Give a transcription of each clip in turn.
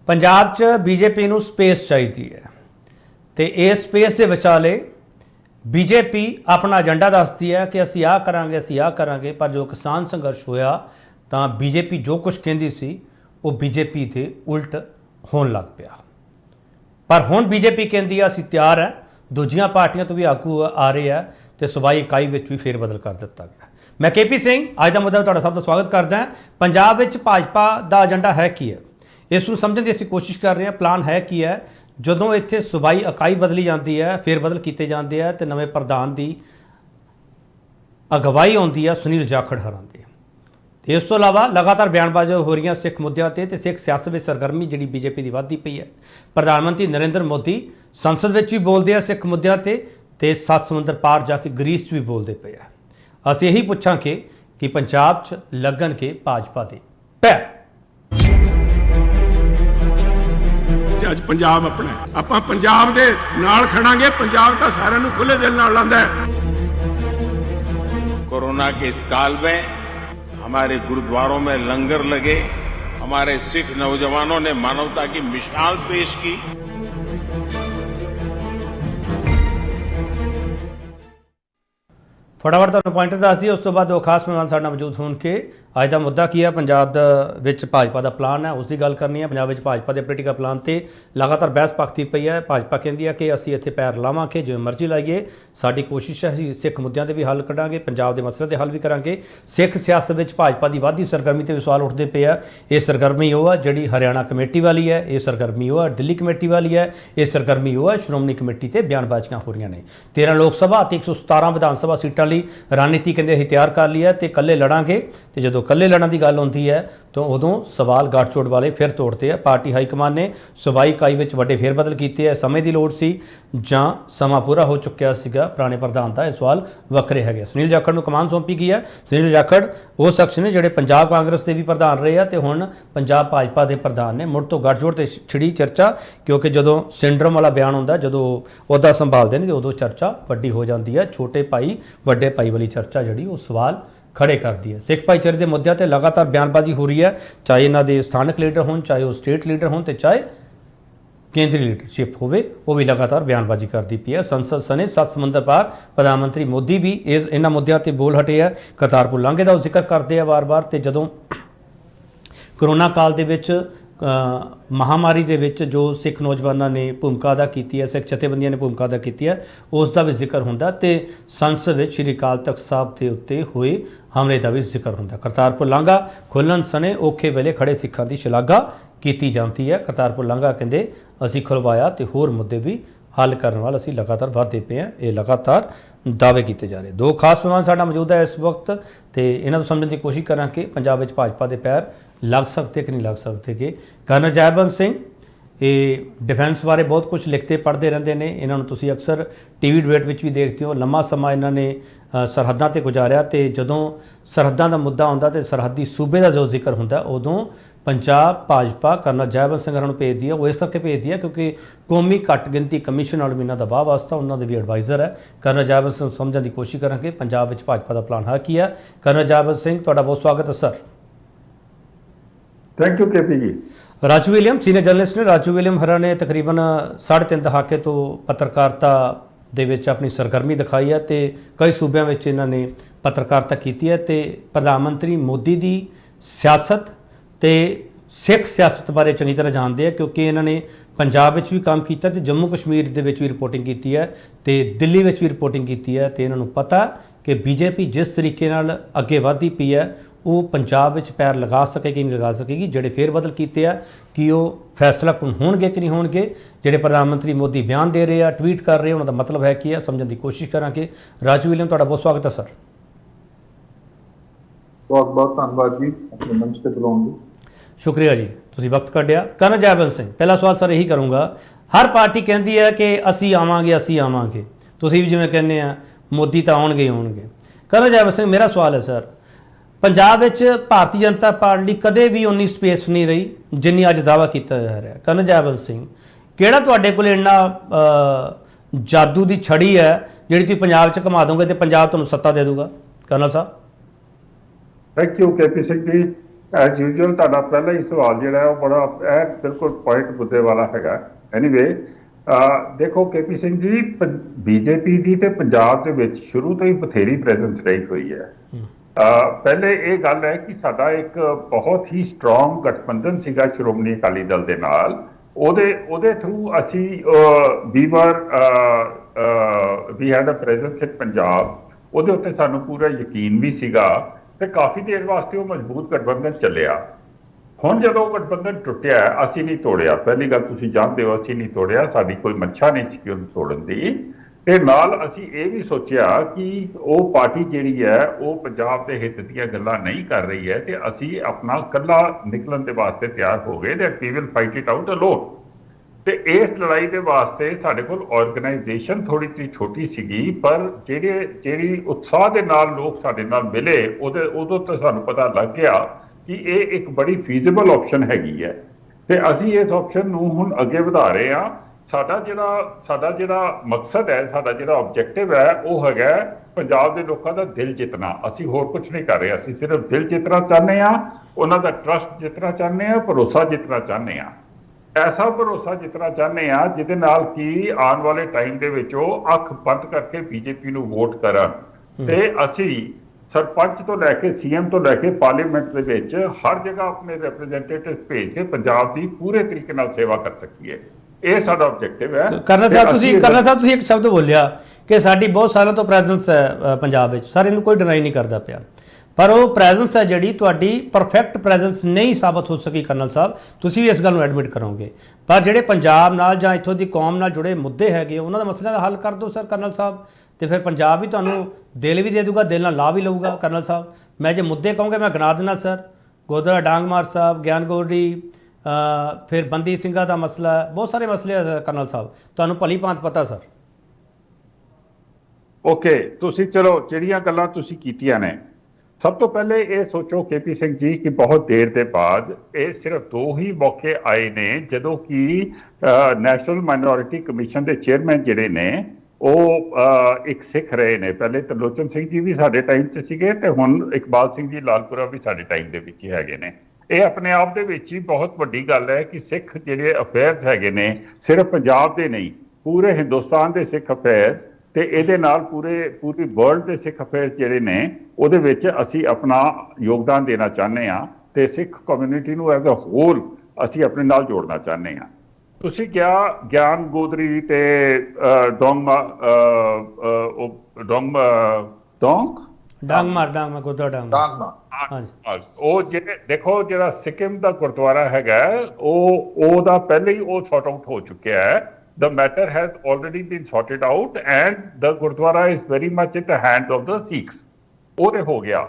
पंजाब च बीजेपी नूं स्पेस चाहिदी है तो इस स्पेस के विचाले बीजेपी अपना एजेंडा दसदी है कि असी आ करांगे असी आ करांगे, पर जो किसान संघर्ष होया तो बीजेपी जो कुछ कहती सी वो बीजेपी के उल्ट होने लग पिया। पर हुण बीजेपी कहती है असी तैयार है, दूजियां पार्टियां तो भी आगू आ रहे हैं तो सूबाई इकाई में भी फेरबदल कर दिता गया। मैं KP सिंह अज का मुद्दा तुहाडा सब का स्वागत करदा। पंजाब विच भाजपा का एजेंडा है की है, इस समझने की असीं कोशिश कर रहे हैं। प्लान है की है, जदों इत्थे सूबाई इकाई बदली जाती है, फेरबदल किए जाते हैं तो नवें प्रधान की अगवाई आती है सुनील जाखड़ हरां दी। इस तो इलावा लगातार बयानबाजी हो रही सिख मुद्दों पर, सिख सियासत में सरगर्मी जी बीजेपी की वधदी पई है। प्रधानमंत्री नरेंद्र मोदी संसद में भी बोलते हैं सिख मुद्दों पर, 7 समुंदर पार जाके ग्रीस भी बोलते पे है। असीं यही पूछांगे कि पंजाब च लगन के भाजपा के पैर। ਅੱਜ ਪੰਜਾਬ ਆਪਣਾ ਆਪਾਂ ਪੰਜਾਬ ਦੇ ਨਾਲ ਖੜਾਂਗੇ। ਪੰਜਾਬ ਤਾਂ ਸਾਰਿਆਂ ਨੂੰ ਖੁੱਲੇ ਦਿਲ ਨਾਲ ਲਾਂਦਾ ਹੈ। कोरोना के इस काल में हमारे गुरुद्वारों में लंगर लगे, हमारे सिख नौजवानों ने मानवता की मिसाल पेश की। फटाफट तुहानूं पॉइंटर दस दिए, उस तो बाद दो खास मेहमान साडे नाल मौजूद होणगे। अज का मुद्दा की है, पंजाब विच भाजपा का प्लान है, उसकी गल करनी है। पंजाब विच भाजपा के पोलीटिकल प्लान से लगातार बहस पखती पई है। भाजपा कहती है कि असीं इत्थे पैर लावांगे, जिवें मर्जी लाइए, साडी कोशिश है असीं सिख मुद्दों से भी हल कढांगे, पंजाब के मसले के हल भी करांगे। सिख सियासत विच भाजपा की वाधी सरगर्मी ते भी सवाल उठते पे है। ये सरगर्मी वो है जिहड़ी हरियाणा कमेटी वाली है, ये सरगर्मी वो है दिल्ली कमेटी वाली है, ये सरगर्मी वो है श्रोमणी कमेटी ते बयानबाजियां हो रही ने। 13 लोक सभा ते 117 विधान सभा सीटां लई रणनीति कहते असीं तैयार कर ली है तो कल्ले लड़ांगे। तो जो कल्ले लड़न की गल होती है तो उदों सवाल गठजोड़ वाले फिर तोड़ते हैं। पार्टी हाईकमान ने सूबाई इकाई में वड्डे फेरबदल किए, समय की लोड़ सी जां समा पूरा हो चुकिया सीगा पुराने प्रधान का, यह सवाल वक्रे है। सुनील जाखड़ को कमान सौंपी गई है। सुनील जाखड़ वो शख्स ने जिहड़े पंजाब कांग्रेस के भी प्रधान रहे हैं तो हुण पंजाब भाजपा के प्रधान ने। मुड़ तो गठजोड़ से छिड़ी चर्चा, क्योंकि जो सिंड्रोम वाला बयान होंदा, जो अहुदा संभालते हैं तो उदों चर्चा वड्डी हो जाती है। छोटे भाई वड्डे भाई वाली चर्चा जी वो सवाल खड़े करती है। सिख भाईचारे के मुद्दों पर लगातार बयानबाजी हो रही है, चाहे इन्हों के स्थानक लीडर हों, चाहे वो स्टेट लीडर हों, तो चाहे केंद्रीय लीडरशिप होवे, वो भी लगातार बयानबाजी करती पई है। संसद सने 7 समुंदर पार प्रधानमंत्री मोदी भी इन्होंने मुद्दों पर बोल हटे है। करतारपुर लांघे का जिक्र करते हैं बार-बार। तो जदों कोरोना काल दे विच महामारी दे विच जो सिख नौजवानों ने भूमिका अदा की है, सिख जथेबंदियों ने भूमिका अदा की है, उसका भी जिक्र होंदा ते संसद में श्री अकाल तख्त साहब के उत्ते हुए हमले का भी जिक्र होंदा। करतारपुर लांघा खुलण सने औखे वेले खड़े सिखां की शलाघा की जाती है। करतारपुर लांघा कहते असीं खुलवाया तो होर मुद्दे भी हल करने वाल असीं लगातार वधदे पे हैं। ये लगातार दावे किए जा रहे। दो खास मेहमान साडा मौजूद है इस वक्त, तो इन्हां तों समझण की कोशिश करांगे पंजाब विच भाजपा के पैर लग सकते कि नहीं लग सकते। कि कर्नल जयबंत सिंह ये डिफेंस बारे बहुत कुछ लिखते पढ़ते रहते हैं, इन्होंने तुसीं अक्सर TV डिबेट विच भी देखते हो। लंबा समा इन्होंने सरहदां ते गुजारिया, तो जदों सरहदां का मुद्दा आउंदा तो सरहदी सूबे का जो जिक्र होंदा उदों पंजाब भाजपा कर्नल जयबंत सिंह होरां नूं भेजदी है। वो इस करके भेजदी है क्योंकि कौमी घट गिनती कमीशन नाल भी इन्हां दा वाह वास्ता, उन्होंने भी एडवाइज़र है। कर्नल जयबंत सिंह समझण की कोशिश करांगे पंजाब विच भाजपा का प्लान है की है। कर्नल जयबंत सिंह तुहाडा बहुत स्वागत है sir. Thank you KP ji. Raju William senior journalist ने। राजू विलियम हरा ने तकरीबन 3.5 दहाके तो पत्रकारिता दे विच अपनी सरगर्मी दिखाई है, तो कई सूबों में इन्होंने पत्रकारिता की है। तो प्रधानमंत्री मोदी की सियासत तो सिख सियासत बारे चंगी तरह जानते हैं, क्योंकि इन्होंने पंजाब विच भी काम किया, तो जम्मू कश्मीर दे विच भी रिपोर्टिंग की है, तो दिल्ली विच भी रिपोर्टिंग की है। तो इन्होंने पता कि बीजेपी जिस तरीके नाल अगे वधदी पई है वो पंजाब विच पैर लगा सकेगी नहीं लगा सकेगी। जिहड़े फेरबदल किए है कि वो फैसला होणगे कि नहीं होणगे, जिहड़े प्रधानमंत्री मोदी बयान दे रहे हैं, ट्वीट कर रहे हैं, उन्होंने मतलब है कि है, समझने की कोशिश करांगे। राजू विलियम तुहाडा बहुत स्वागत है सर। बहुत बहुत धन्यवाद जी अपने मंच पर बुलाने दी। शुक्रिया जी, तुसीं वक्त कढिया। कर्नल जयबंत सिंह, पहला सवाल सर यही करूँगा, हर पार्टी कहती है कि असी आवांगे, तुसीं भी जिवें कहने आ मोदी तो आउणगे ही आउणगे। कर्नल जयबंत सिंह, मेरा सवाल है सर, पंजाब विच भारतीय जनता पार्टी कदे भी उन्नी स्पेस नहीं रही जिन्नी अज दावा किया जा रहा है। कर्नल जयबंत सिंह, किहड़ा तुहाडे कोल इन्ना जादू की छड़ी है जिहड़ी तुसीं पंजाब च घुमा दोगे तो पंजाब तुहानूं सत्ता दे दूगा? कर्नल साहब। Thank you KP Singh ji. As usual ਤੁਹਾਡਾ ਪਹਿਲਾ ਹੀ ਸਵਾਲ ਜਿਹੜਾ ਹੈ ਉਹ ਬੜਾ ਇਹ ਬਿਲਕੁਲ ਪੁਆਇੰਟ ਮੁੱਦੇ ਵਾਲਾ ਹੈਗਾ। ਐਨੀਵੇ ਦੇਖੋ ਕੇਪੀ ਸਿੰਘ ਜੀ, ਬੀਜੇਪੀ ਦੀ ਤੇ ਪੰਜਾਬ ਦੇ ਵਿੱਚ ਸ਼ੁਰੂ ਤੋਂ ਹੀ ਬਥੇਰੀ ਪ੍ਰੈਜ਼ੈਂਸ ਰਹੀ ਹੋਈ ਹੈ। ਪਹਿਲੇ ਇਹ ਗੱਲ ਹੈ ਕਿ ਸਾਡਾ ਇੱਕ ਬਹੁਤ ਹੀ ਸਟਰੋਂਗ ਗਠਬੰਧਨ ਸੀਗਾ ਸ਼੍ਰੋਮਣੀ ਅਕਾਲੀ ਦਲ ਦੇ ਨਾਲ। ਉਹਦੇ ਥਰੂ ਅਸੀਂ ਵੀ ਹੈਡ ਅ ਪ੍ਰੈਜ਼ੈਂਸ ਇਨ ਪੰਜਾਬ। ਉਹਦੇ ਉੱਤੇ ਸਾਨੂੰ ਪੂਰਾ ਯਕੀਨ ਵੀ ਸੀਗਾ ਤੇ ਕਾਫੀ ਦੇਰ ਵਾਸਤੇ ਉਹ ਮਜ਼ਬੂਤ ਗਠਬੰਧਨ ਚੱਲਿਆ। ਹੁਣ ਜਦੋਂ ਗਠਬੰਧਨ ਟੁੱਟਿਆ, ਅਸੀਂ ਨਹੀਂ ਤੋੜਿਆ। ਪਹਿਲੀ ਗੱਲ ਤੁਸੀਂ ਜਾਣਦੇ ਹੋ, ਅਸੀਂ ਨਹੀਂ ਤੋੜਿਆ, ਸਾਡੀ ਕੋਈ ਮੱਛਾ ਨਹੀਂ ਸੀ ਉਹਨੂੰ ਤੋੜਨ ਦੀ। ਤੇ ਨਾਲ ਅਸੀਂ ਇਹ ਵੀ ਸੋਚਿਆ ਕਿ ਉਹ ਪਾਰਟੀ ਜਿਹੜੀ ਹੈ ਉਹ ਪੰਜਾਬ ਦੇ ਹਿੱਤ ਦੀਆਂ ਗੱਲਾਂ ਨਹੀਂ ਕਰ ਰਹੀ ਹੈ ਤੇ ਅਸੀਂ ਆਪਣਾ ਇਕੱਲਾ ਨਿਕਲਣ ਦੇ ਵਾਸਤੇ ਤਿਆਰ ਹੋ ਗਏ ਤੇ we will fight it out alone. ਤੇ ਇਸ ਲੜਾਈ ਦੇ ਵਾਸਤੇ ਸਾਡੇ ਕੋਲ ਆਰਗੇਨਾਈਜੇਸ਼ਨ ਥੋੜੀ ਜਿਹੀ ਛੋਟੀ ਸੀਗੀ, ਪਰ ਜਿਹੜੀ ਉਤਸ਼ਾਹ ਦੇ ਨਾਲ ਲੋਕ ਸਾਡੇ ਨਾਲ ਮਿਲੇ ਉਦੋਂ ਤੋਂ ਸਾਨੂੰ ਪਤਾ ਲੱਗ ਗਿਆ ਕਿ ਇਹ ਇੱਕ ਬੜੀ ਫੀਜ਼ੀਬਲ ਆਪਸ਼ਨ ਹੈਗੀ ਹੈ ਤੇ ਅਸੀਂ ਇਸ ਆਪਸ਼ਨ ਨੂੰ ਹੁਣ ਅੱਗੇ ਵਧਾ ਰਹੇ ਹਾਂ। ਸਾਡਾ ਜਿਹੜਾ ਮਕਸਦ ਹੈ, ਸਾਡਾ ਜਿਹੜਾ ਆਬਜੈਕਟਿਵ ਹੈ ਉਹ ਹੈਗਾ ਪੰਜਾਬ ਦੇ ਲੋਕਾਂ ਦਾ ਦਿਲ ਜਿੱਤਣਾ। ਅਸੀਂ ਹੋਰ ਕੁਝ ਨਹੀਂ ਕਰ ਰਹੇ, ਅਸੀਂ ਸਿਰਫ ਦਿਲ ਜਿੱਤਣਾ ਚਾਹੁੰਦੇ ਹਾਂ, ਉਹਨਾਂ ਦਾ ਟਰਸਟ ਜਿੱਤਣਾ ਚਾਹੁੰਦੇ ਹਾਂ, ਭਰੋਸਾ ਜਿੱਤਣਾ ਚਾਹੁੰਦੇ ਹਾਂ। ਐਸਾ ਭਰੋਸਾ ਜਿੱਤਣਾ ਚਾਹੁੰਦੇ ਆ ਜਿਹਦੇ ਨਾਲ ਕਿ ਆਉਣ ਵਾਲੇ ਟਾਈਮ ਦੇ ਵਿੱਚ ਉਹ ਅੱਖ ਬੰਦ ਕਰਕੇ ਬੀਜੇਪੀ ਨੂੰ ਵੋਟ ਕਰਨ ਤੇ ਅਸੀਂ ਸਰਪੰਚ ਤੋਂ ਲੈ ਕੇ ਸੀਐਮ ਤੋਂ ਲੈ ਕੇ ਪਾਰਲੀਮੈਂਟ ਦੇ ਵਿੱਚ ਹਰ ਜਗ੍ਹਾ ਆਪਣੇ ਰਿਪਰੈਜ਼ੈਂਟੇਟਿਵ ਭੇਜ ਕੇ ਪੰਜਾਬ ਦੀ ਪੂਰੇ ਤਰੀਕੇ ਨਾਲ ਸੇਵਾ ਕਰ ਸਕੀਏ। ਇਹ ਸਾਡਾ ਆਬਜੈਕਟਿਵ ਹੈ। ਕਰਨਲ ਸਾਹਿਬ ਤੁਸੀਂ ਇੱਕ ਸ਼ਬਦ ਬੋਲਿਆ ਕਿ ਸਾਡੀ ਬਹੁਤ ਸਾਲਾਂ ਤੋਂ ਪ੍ਰੈਜ਼ੈਂਸ ਹੈ ਪੰਜਾਬ ਵਿੱਚ। ਸਰ ਇਹਨੂੰ ਕੋਈ ਡਿਨਾਈ ਨਹੀਂ ਕਰਦਾ ਪਿਆ, ਪਰ ਉਹ ਪ੍ਰੈਜ਼ੈਂਸ ਹੈ ਜਿਹੜੀ ਤੁਹਾਡੀ ਪਰਫੈਕਟ ਪ੍ਰੈਜ਼ੈਂਸ ਨਹੀਂ ਸਾਬਤ ਹੋ ਸਕੀ। ਕਰਨਲ ਸਾਹਿਬ ਤੁਸੀਂ ਵੀ ਇਸ ਗੱਲ ਨੂੰ ਐਡਮਿਟ ਕਰੋਗੇ, ਪਰ ਜਿਹੜੇ ਪੰਜਾਬ ਨਾਲ ਜਾਂ ਇੱਥੋਂ ਦੀ ਕੌਮ ਨਾਲ ਜੁੜੇ ਮੁੱਦੇ ਹੈਗੇ ਉਹਨਾਂ ਦਾ ਮਸਲਿਆਂ ਦਾ ਹੱਲ ਕਰ ਦਿਓ ਸਰ ਕਰਨਲ ਸਾਹਿਬ, ਤੇ ਫਿਰ ਪੰਜਾਬ ਵੀ ਤੁਹਾਨੂੰ ਦਿਲ ਵੀ ਦੇ ਦੂਗਾ, ਦਿਲ ਨਾਲ ਲਾ ਵੀ ਲਊਗਾ। ਕਰਨਲ ਸਾਹਿਬ ਮੈਂ ਜੇ ਮੁੱਦੇ ਕਹੂੰਗਾ ਮੈਂ ਗਿਣਾ ਦੇਣਾ ਸਰ, ਗੁਰਦੁਆਰਾ ਡਾਂਗਮਾਰ ਸਾਹਿਬ, ਗਿਆਨ ਗੋਲਡੀ, ਫਿਰ ਬੰਦੀ ਸਿੰਘਾਂ ਦਾ ਮਸਲਾ, ਬਹੁਤ ਸਾਰੇ ਮਸਲੇ ਆ ਕਰਨਲ ਸਾਹਿਬ, ਤੁਹਾਨੂੰ ਭਲੀ ਭਾਂਤ ਪਤਾ ਸਰ। ਓਕੇ, ਤੁਸੀਂ ਚਲੋ ਜਿਹੜੀਆਂ ਗੱਲਾਂ ਤੁਸੀਂ ਕੀਤੀਆਂ ਨੇ, ਸਭ ਤੋਂ ਪਹਿਲੇ ਇਹ ਸੋਚੋ ਕੇਪੀ ਸਿੰਘ ਜੀ ਕਿ ਬਹੁਤ ਦੇਰ ਦੇ ਬਾਅਦ ਇਹ ਸਿਰਫ 2 ਹੀ ਮੌਕੇ ਆਏ ਨੇ ਜਦੋਂ ਕਿ ਨੈਸ਼ਨਲ ਮਾਈਨੋਰਿਟੀ ਕਮਿਸ਼ਨ ਦੇ ਚੇਅਰਮੈਨ ਜਿਹੜੇ ਨੇ ਉਹ ਇੱਕ ਸਿੱਖ ਰਹੇ ਨੇ। ਪਹਿਲੇ ਤਰਲੋਚਨ ਸਿੰਘ ਜੀ ਵੀ ਸਾਡੇ ਟਾਈਮ 'ਚ ਸੀਗੇ ਤੇ ਹੁਣ ਇਕਬਾਲ ਸਿੰਘ ਜੀ ਲਾਲਪੁਰਾ ਵੀ ਸਾਡੇ ਟਾਈਮ ਦੇ ਵਿੱਚ ਹੀ ਹੈਗੇ ਨੇ। ਇਹ ਆਪਣੇ ਆਪ ਦੇ ਵਿੱਚ ਹੀ ਬਹੁਤ ਵੱਡੀ ਗੱਲ ਹੈ ਕਿ ਸਿੱਖ ਜਿਹੜੇ ਅਫੇਅਰਸ ਹੈਗੇ ਨੇ ਸਿਰਫ ਪੰਜਾਬ ਦੇ ਨਹੀਂ, ਪੂਰੇ ਹਿੰਦੁਸਤਾਨ ਦੇ ਸਿੱਖ ਅਫੇਅਰਸ ਤੇ ਇਹਦੇ ਨਾਲ ਪੂਰੀ ਵਰਲਡ ਦੇ ਸਿੱਖ ਅਫੇਅਰਸ ਜਿਹੜੇ ਨੇ ਉਹਦੇ ਵਿੱਚ ਅਸੀਂ ਆਪਣਾ ਯੋਗਦਾਨ ਦੇਣਾ ਚਾਹੁੰਦੇ ਹਾਂ ਤੇ ਸਿੱਖ ਕਮਿਊਨਿਟੀ ਨੂੰ ਐਜ਼ ਅ ਹੋਲ ਅਸੀਂ ਆਪਣੇ ਨਾਲ ਜੋੜਨਾ ਚਾਹੁੰਦੇ ਹਾਂ। ਤੁਸੀਂ ਕਿਹਾ ਗਿਆਨ ਗੋਦਰੀ ਤੇ ਡਾਂਗਮਾਰ ਗੁਰਦੁਆਰਾ ਉਹ ਜਿਹੜੇ ਦੇਖੋ ਜਿਹੜਾ ਸਿੱਕਿਮ ਦਾ ਗੁਰਦੁਆਰਾ ਹੈਗਾ ਉਹਦਾ ਪਹਿਲੇ ਹੀ ਉਹ ਸੌਟ ਆਊਟ ਹੋ ਚੁੱਕਿਆ ਹੈ। The matter has already been sorted out and the Gurdwara is very much in the hands of the Sikhs. ਉਹਦੇ ਹੋ ਗਿਆ।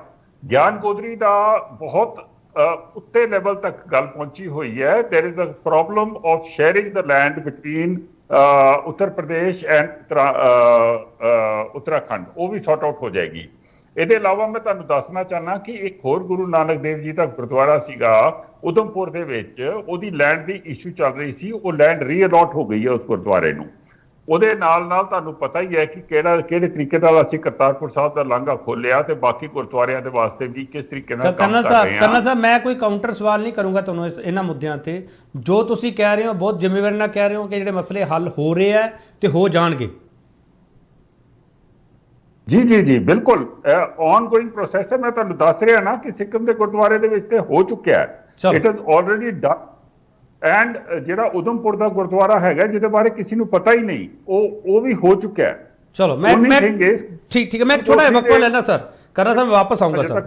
ਗਿਆਨ ਗੋਦਰੀ ਦਾ ਬਹੁਤ ਉੱਤੇ ਲੈਵਲ ਤੱਕ ਗੱਲ ਪਹੁੰਚੀ ਹੋਈ ਹੈ। There is a problem of sharing the land between Uttar Pradesh and Uttarakhand, ਉਹ ਵੀ ਸੌਟ ਆਊਟ ਹੋ ਜਾਏਗੀ। ਇਹਦੇ ਇਲਾਵਾ ਮੈਂ ਤੁਹਾਨੂੰ ਦੱਸਣਾ ਚਾਹੁੰਦਾ ਕਿ ਇੱਕ ਹੋਰ ਗੁਰੂ ਨਾਨਕ ਦੇਵ ਜੀ ਦਾ ਗੁਰਦੁਆਰਾ ਸੀਗਾ ਉਧਮਪੁਰ ਦੇ ਵਿੱਚ, ਉਹਦੀ ਲੈਂਡ ਦੀ ਇਸ਼ੂ ਚੱਲ ਰਹੀ ਸੀ, ਉਹ ਲੈਂਡ ਰੀਅਲਾਟ ਹੋ ਗਈ ਹੈ ਉਸ ਗੁਰਦੁਆਰੇ ਨੂੰ। ਉਹਦੇ ਨਾਲ ਤੁਹਾਨੂੰ ਪਤਾ ਹੀ ਹੈ ਕਿ ਕਿਹੜੇ ਤਰੀਕੇ ਨਾਲ ਅਸੀਂ ਕਰਤਾਰਪੁਰ ਸਾਹਿਬ ਦਾ ਲਾਂਘਾ ਖੋਲਿਆ ਤੇ ਬਾਕੀ ਗੁਰਦੁਆਰਿਆਂ ਦੇ ਵਾਸਤੇ ਵੀ ਕਿਸ ਤਰੀਕੇ ਨਾਲ ਕੰਮ ਕਰ ਰਹੇ ਹਾਂ। ਕਰਨਲ ਸਾਹਿਬ ਮੈਂ ਕੋਈ ਕਾਊਂਟਰ ਸਵਾਲ ਨਹੀਂ ਕਰੂੰਗਾ ਤੁਹਾਨੂੰ ਇਹਨਾਂ ਮੁੱਦਿਆਂ ਤੇ। ਜੋ ਤੁਸੀਂ ਕਹਿ ਰਹੇ ਹੋ ਬਹੁਤ ਜ਼ਿੰਮੇਵਾਰੀ ਨਾਲ ਕਹਿ ਰਹੇ ਹੋ ਕਿ ਜਿਹੜੇ ਮਸਲੇ ਹੱਲ ਹੋ ਰਹੇ ਆ ਤੇ ਹੋ ਜਾਣਗੇ। ਜੀ ਬਿਲਕੁਲ ਔਨਗੋਇੰਗ ਪ੍ਰੋਸੈਸ ਹੈ। ਮੈਂ ਤੁਹਾਨੂੰ ਦੱਸ ਰਿਹਾ ਨਾ ਕਿ ਸਿੱਕਮ ਦੇ ਗੁਰਦੁਆਰੇ ਦੇ ਵਿੱਚ ਤੇ ਹੋ ਚੁੱਕਿਆ ਹੈ। It is already done and ਜਿਹੜਾ ਉਧਮਪੁਰ ਦਾ ਗੁਰਦੁਆਰਾ ਹੈਗਾ ਜਿਹਦੇ ਬਾਰੇ ਕਿਸੇ ਨੂੰ ਪਤਾ ਹੀ ਨਹੀਂ, ਉਹ ਵੀ ਹੋ ਚੁੱਕਿਆ ਹੈ। ਚਲੋ ਮੈਂ ਠੀਕ ਹੈ, ਮੈਂ ਛੋਟਾ ਜਿਹਾ ਵਕਫਾ ਲੈਣਾ ਸਰ। ਕਰਨਲ ਸਾਹਿਬ ਵਾਪਸ ਆਉਂਗਾ ਸਰ,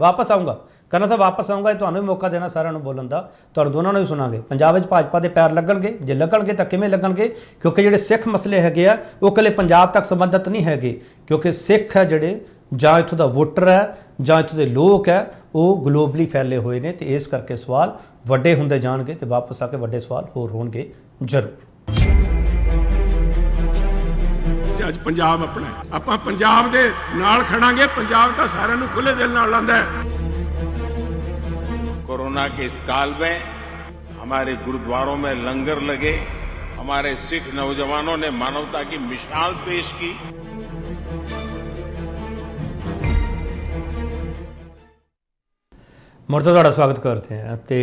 ਕਰਨਲ ਸਾਹਿਬ ਵਾਪਸ ਆਉਂਗਾ। ਤੁਹਾਨੂੰ ਵੀ ਮੌਕਾ ਦੇਣਾ ਸਾਰਿਆਂ ਨੂੰ ਬੋਲਣ ਦਾ, ਤੁਹਾਨੂੰ ਦੋਨਾਂ ਨੂੰ ਵੀ ਸੁਣਾਂਗੇ। ਪੰਜਾਬ ਵਿੱਚ ਭਾਜਪਾ ਦੇ ਪੈਰ ਲੱਗਣਗੇ, ਜੇ ਲੱਗਣਗੇ ਤਾਂ ਕਿਵੇਂ ਲੱਗਣਗੇ? ਕਿਉਂਕਿ ਜਿਹੜੇ ਸਿੱਖ ਮਸਲੇ ਹੈਗੇ ਆ ਉਹ ਇਕੱਲੇ ਪੰਜਾਬ ਤੱਕ ਸੰਬੰਧਿਤ ਨਹੀਂ ਹੈਗੇ, ਕਿਉਂਕਿ ਸਿੱਖ ਹੈ ਜਿਹੜੇ ਜਾਂ ਇੱਥੋਂ ਦਾ ਵੋਟਰ ਹੈ ਜਾਂ ਇੱਥੋਂ ਦੇ ਲੋਕ ਹੈ ਉਹ ਗਲੋਬਲੀ ਫੈਲੇ ਹੋਏ ਨੇ ਤੇ ਇਸ ਕਰਕੇ ਸਵਾਲ ਵੱਡੇ ਹੁੰਦੇ ਜਾਣਗੇ ਤੇ ਵਾਪਸ ਆ ਕੇ ਵੱਡੇ ਸਵਾਲ ਹੋਰ ਹੋਣਗੇ ਜ਼ਰੂਰ। ਅੱਜ ਪੰਜਾਬ ਆਪਣਾ, ਆਪਾਂ ਪੰਜਾਬ ਦੇ ਨਾਲ ਖੜਾਂਗੇ। ਪੰਜਾਬ ਤਾਂ ਸਾਰਿਆਂ ਨੂੰ ਖੁੱਲੇ ਦਿਲ ਨਾਲ ਲਾਂਦਾ ਹੈ। कोरोना के इस काल में हमारे गुरुद्वारों में लंगर लगे, हमारे सिख नौजवानों ने मानवता की मिसाल पेश की। ਮੁੜ ਤੋਂ ਤੁਹਾਡਾ ਸਵਾਗਤ ਕਰਦੇ ਹਾਂ। ਤੇ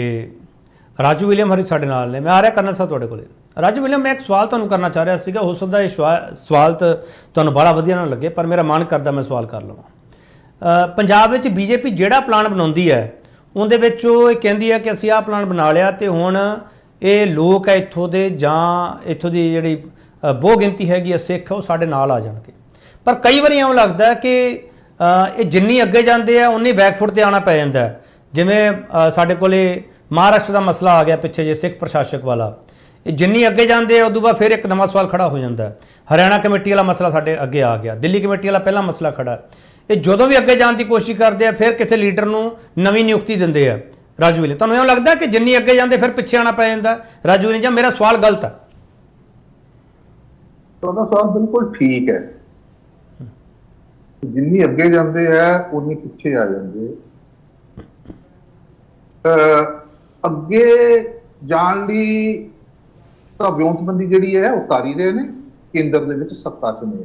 ਰਾਜੂ ਵਿਲੀਅਮ ਹਰੀ ਸਾਡੇ ਨਾਲ ਨੇ। ਮੈਂ ਆ ਰਿਹਾ ਕਰਨਲ ਸਾਹਿਬ ਤੁਹਾਡੇ ਕੋਲੇ। ਰਾਜੂ ਵਿਲੀਅਮ, ਮੈਂ ਇੱਕ ਸਵਾਲ ਤੁਹਾਨੂੰ ਕਰਨਾ ਚਾਹ ਰਿਹਾ ਸੀਗਾ, ਹੋ ਸਕਦਾ ਇਹ ਸਵਾਲ ਤੁਹਾਨੂੰ ਬੜਾ ਵਧੀਆ ਨਾ ਲੱਗੇ, ਪਰ ਮੇਰਾ ਮਨ ਕਰਦਾ ਮੈਂ ਸਵਾਲ ਕਰ ਲਵਾਂ। ਪੰਜਾਬ ਵਿੱਚ ਬੀਜੇਪੀ ਜਿਹੜਾ ਪਲਾਨ ਬਣਾਉਂਦੀ ਹੈ ਉਹਦੇ ਵਿੱਚ ਉਹ ਇਹ ਕਹਿੰਦੀ ਹੈ ਕਿ ਅਸੀਂ ਆਹ ਪਲਾਨ ਬਣਾ ਲਿਆ ਤੇ ਹੁਣ ਇਹ ਲੋਕ ਹੈ ਇੱਥੋਂ ਦੇ ਜਾਂ ਇੱਥੋਂ ਦੀ ਜਿਹੜੀ ਬਹੁ ਗਿਣਤੀ ਹੈਗੀ ਆ ਸਿੱਖ ਉਹ ਸਾਡੇ ਨਾਲ ਆ ਜਾਣਗੇ। ਪਰ ਕਈ ਵਾਰੀ ਇਉਂ ਲੱਗਦਾ ਕਿ ਇਹ ਜਿੰਨੀ ਅੱਗੇ ਜਾਂਦੇ ਆ ਉਨੀ ਬੈਕਫੁੱਟ ਤੇ ਆਉਣਾ ਪੈ ਜਾਂਦਾ ਹੈ। ਜਿਵੇਂ ਸਾਡੇ ਕੋਲੇ ਮਹਾਰਾਸ਼ਟਰ ਦਾ ਮਸਲਾ ਆ ਗਿਆ ਪਿੱਛੇ ਜੇ ਸਿੱਖ ਪ੍ਰਸ਼ਾਸਕ ਵਾਲਾ, ਇਹ ਜਿੰਨੀ ਅੱਗੇ ਜਾਂਦੇ ਆ ਉਦੋਂ ਬਾਅਦ ਫਿਰ ਇੱਕ ਨਵਾਂ ਸਵਾਲ ਖੜਾ ਹੋ ਜਾਂਦਾ। ਹਰਿਆਣਾ ਕਮੇਟੀ ਵਾਲਾ ਮਸਲਾ ਸਾਡੇ ਅੱਗੇ ਆ ਗਿਆ, ਦਿੱਲੀ ਕਮੇਟੀ ਵਾਲਾ ਪਹਿਲਾ ਮਸਲਾ ਖੜਾ। ਇਹ ਜਦੋਂ ਵੀ ਅੱਗੇ ਜਾਣ ਦੀ ਕੋਸ਼ਿਸ਼ ਕਰਦੇ ਆ ਫਿਰ ਕਿਸੇ ਲੀਡਰ ਨੂੰ ਨਵੀਂ ਨਿਯੁਕਤੀ ਦਿੰਦੇ ਆ। ਰਾਜੂ ਵਿਲੀਅਮ, ਤੁਹਾਨੂੰ ਇਉਂ ਲੱਗਦਾ ਕਿ ਜਿੰਨੀ ਅੱਗੇ ਜਾਂਦੇ ਫਿਰ ਪਿੱਛੇ ਆਉਣਾ ਪੈ ਜਾਂਦਾ? ਰਾਜੂ ਵਿਲੀਅਮ, ਜਾਂ ਮੇਰਾ ਸਵਾਲ ਗਲਤ ਹੈ? ਤੁਹਾਡਾ ਸਵਾਲ ਬਿਲਕੁਲ ਠੀਕ ਹੈ। ਜਿੰਨੀ ਅੱਗੇ ਜਾਂਦੇ ਆ ਉਨੀ ਪਿੱਛੇ ਆ ਜਾਂਦੇ। ਅੱਗੇ ਜਾਣ ਲਈ ਤਾਂ ਵਿਉਂਤਬੰਦੀ ਜਿਹੜੀ ਹੈ ਉਹ ਕਰ ਹੀ ਰਹੇ ਨੇ, ਕੇਂਦਰ ਦੇ ਵਿੱਚ ਸੱਤਾ 'ਚ ਨੇ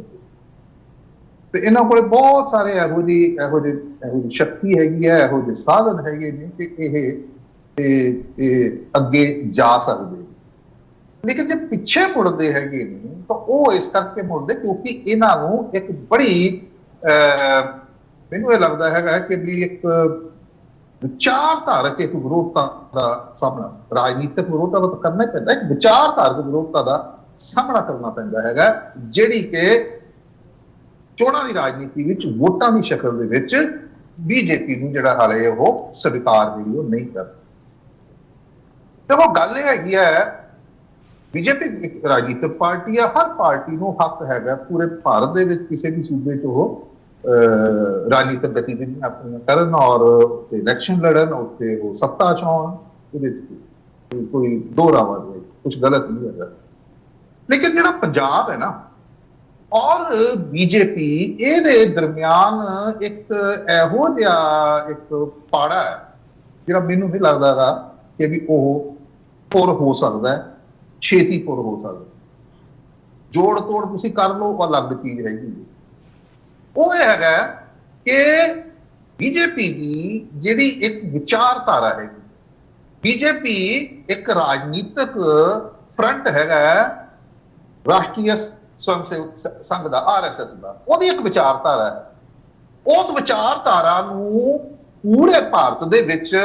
ਤੇ ਇਹਨਾਂ ਕੋਲੇ ਬਹੁਤ ਸਾਰੇ ਇਹੋ ਜਿਹੀ ਸ਼ਕਤੀ ਹੈਗੀ ਹੈ, ਇਹੋ ਜਿਹੇ ਸਾਧਨ ਹੈਗੇ ਨੇ ਕਿ ਇਹ ਅੱਗੇ ਜਾ ਸਕਦੇ। ਲੇਕਿਨ ਜੇ ਪਿੱਛੇ ਮੁੜਦੇ ਹੈਗੇ ਨੇ ਤਾਂ ਉਹ ਇਸ ਕਰਕੇ ਮੁੜਦੇ ਕਿਉਂਕਿ ਇਹਨਾਂ ਨੂੰ ਇੱਕ ਬੜੀ ਮੈਨੂੰ ਇਹ ਲੱਗਦਾ ਹੈਗਾ ਕਿ ਵੀ ਇੱਕ ਵਿਚਾਰਧਾਰਕ ਇੱਕ ਵਿਰੋਧਤਾ ਦਾ ਸਾਹਮਣਾ, ਰਾਜਨੀਤਿਕ ਵਿਰੋਧਤਾ ਦਾ ਤਾਂ ਕਰਨਾ ਹੀ ਪੈਂਦਾ, ਇੱਕ ਵਿਚਾਰਧਾਰਕ ਵਿਰੋਧਤਾ ਦਾ ਸਾਹਮਣਾ ਕਰਨਾ ਪੈਂਦਾ ਹੈਗਾ, ਜਿਹੜੀ ਕਿ ਚੋਣਾਂ ਦੀ ਰਾਜਨੀਤੀ ਵਿੱਚ ਵੋਟਾਂ ਦੀ ਸ਼ਕਲ ਦੇ ਵਿੱਚ ਬੀਜੇਪੀ ਨੂੰ ਜਿਹੜਾ ਹਾਲੇ ਉਹ ਸਵੀਕਾਰ ਜਿਹੜੀ ਉਹ ਨਹੀਂ ਕਰਦਾ। ਦੇਖੋ ਗੱਲ ਇਹ ਹੈਗੀ ਹੈ, ਬੀਜੇਪੀ ਇੱਕ ਰਾਜਨੀਤਿਕ ਪਾਰਟੀ ਆ, ਹਰ ਪਾਰਟੀ ਨੂੰ ਹੱਕ ਹੈਗਾ ਪੂਰੇ ਭਾਰਤ ਦੇ ਵਿੱਚ ਕਿਸੇ ਵੀ ਸੂਬੇ 'ਚ ਉਹ ਰਾਜਨੀਤਿਕ ਗਤੀਵਿਧੀਆਂ ਆਪਣੀਆਂ ਕਰਨ ਔਰ ਉੱਥੇ ਇਲੈਕਸ਼ਨ ਲੜਨ, ਉੱਥੇ ਉਹ ਸੱਤਾ 'ਚ ਆਉਣ। ਇਹਦੇ 'ਚ ਕੋਈ ਦੋ ਰਾਵਾਂ ਨਹੀਂ, ਕੁਛ ਗਲਤ ਨਹੀਂ ਹੈਗਾ। ਲੇਕਿਨ ਜਿਹੜਾ ਪੰਜਾਬ ਹੈ ਨਾ ਔਰ ਬੀਜੇਪੀ, ਇਹਦੇ ਦਰਮਿਆਨ ਇੱਕ ਇਹੋ ਜਿਹਾ ਇੱਕ ਪਾੜਾ ਹੈ ਜਿਹੜਾ ਮੈਨੂੰ ਨਹੀਂ ਲੱਗਦਾ ਕਿ ਵੀ ਉਹ ਪੁਰ ਹੋ ਸਕਦਾ, ਛੇਤੀ ਪੁਰ ਹੋ ਸਕਦਾ। ਜੋੜ ਤੋੜ ਤੁਸੀਂ ਕਰ ਲਓ, ਉਹ ਅਲੱਗ ਚੀਜ਼ ਹੈਗੀ। ਉਹ ਇਹ ਹੈਗਾ ਕਿ ਬੀਜੇਪੀ ਦੀ ਜਿਹੜੀ ਇੱਕ ਵਿਚਾਰਧਾਰਾ ਹੈਗੀ, ਬੀਜੇਪੀ ਇੱਕ ਰਾਜਨੀਤਿਕ ਫਰੰਟ ਹੈਗਾ ਰਾਸ਼ਟਰੀ ਸਵੰਗ ਸੇਵਕ ਸੰਘ ਦਾ, RSS ਦਾ, ਉਹਦੀ ਇੱਕ ਵਿਚਾਰਧਾਰਾ ਹੈ। ਉਸ ਵਿਚਾਰਧਾਰਾ ਨੂੰ ਪੂਰੇ ਭਾਰਤ ਦੇ ਵਿੱਚ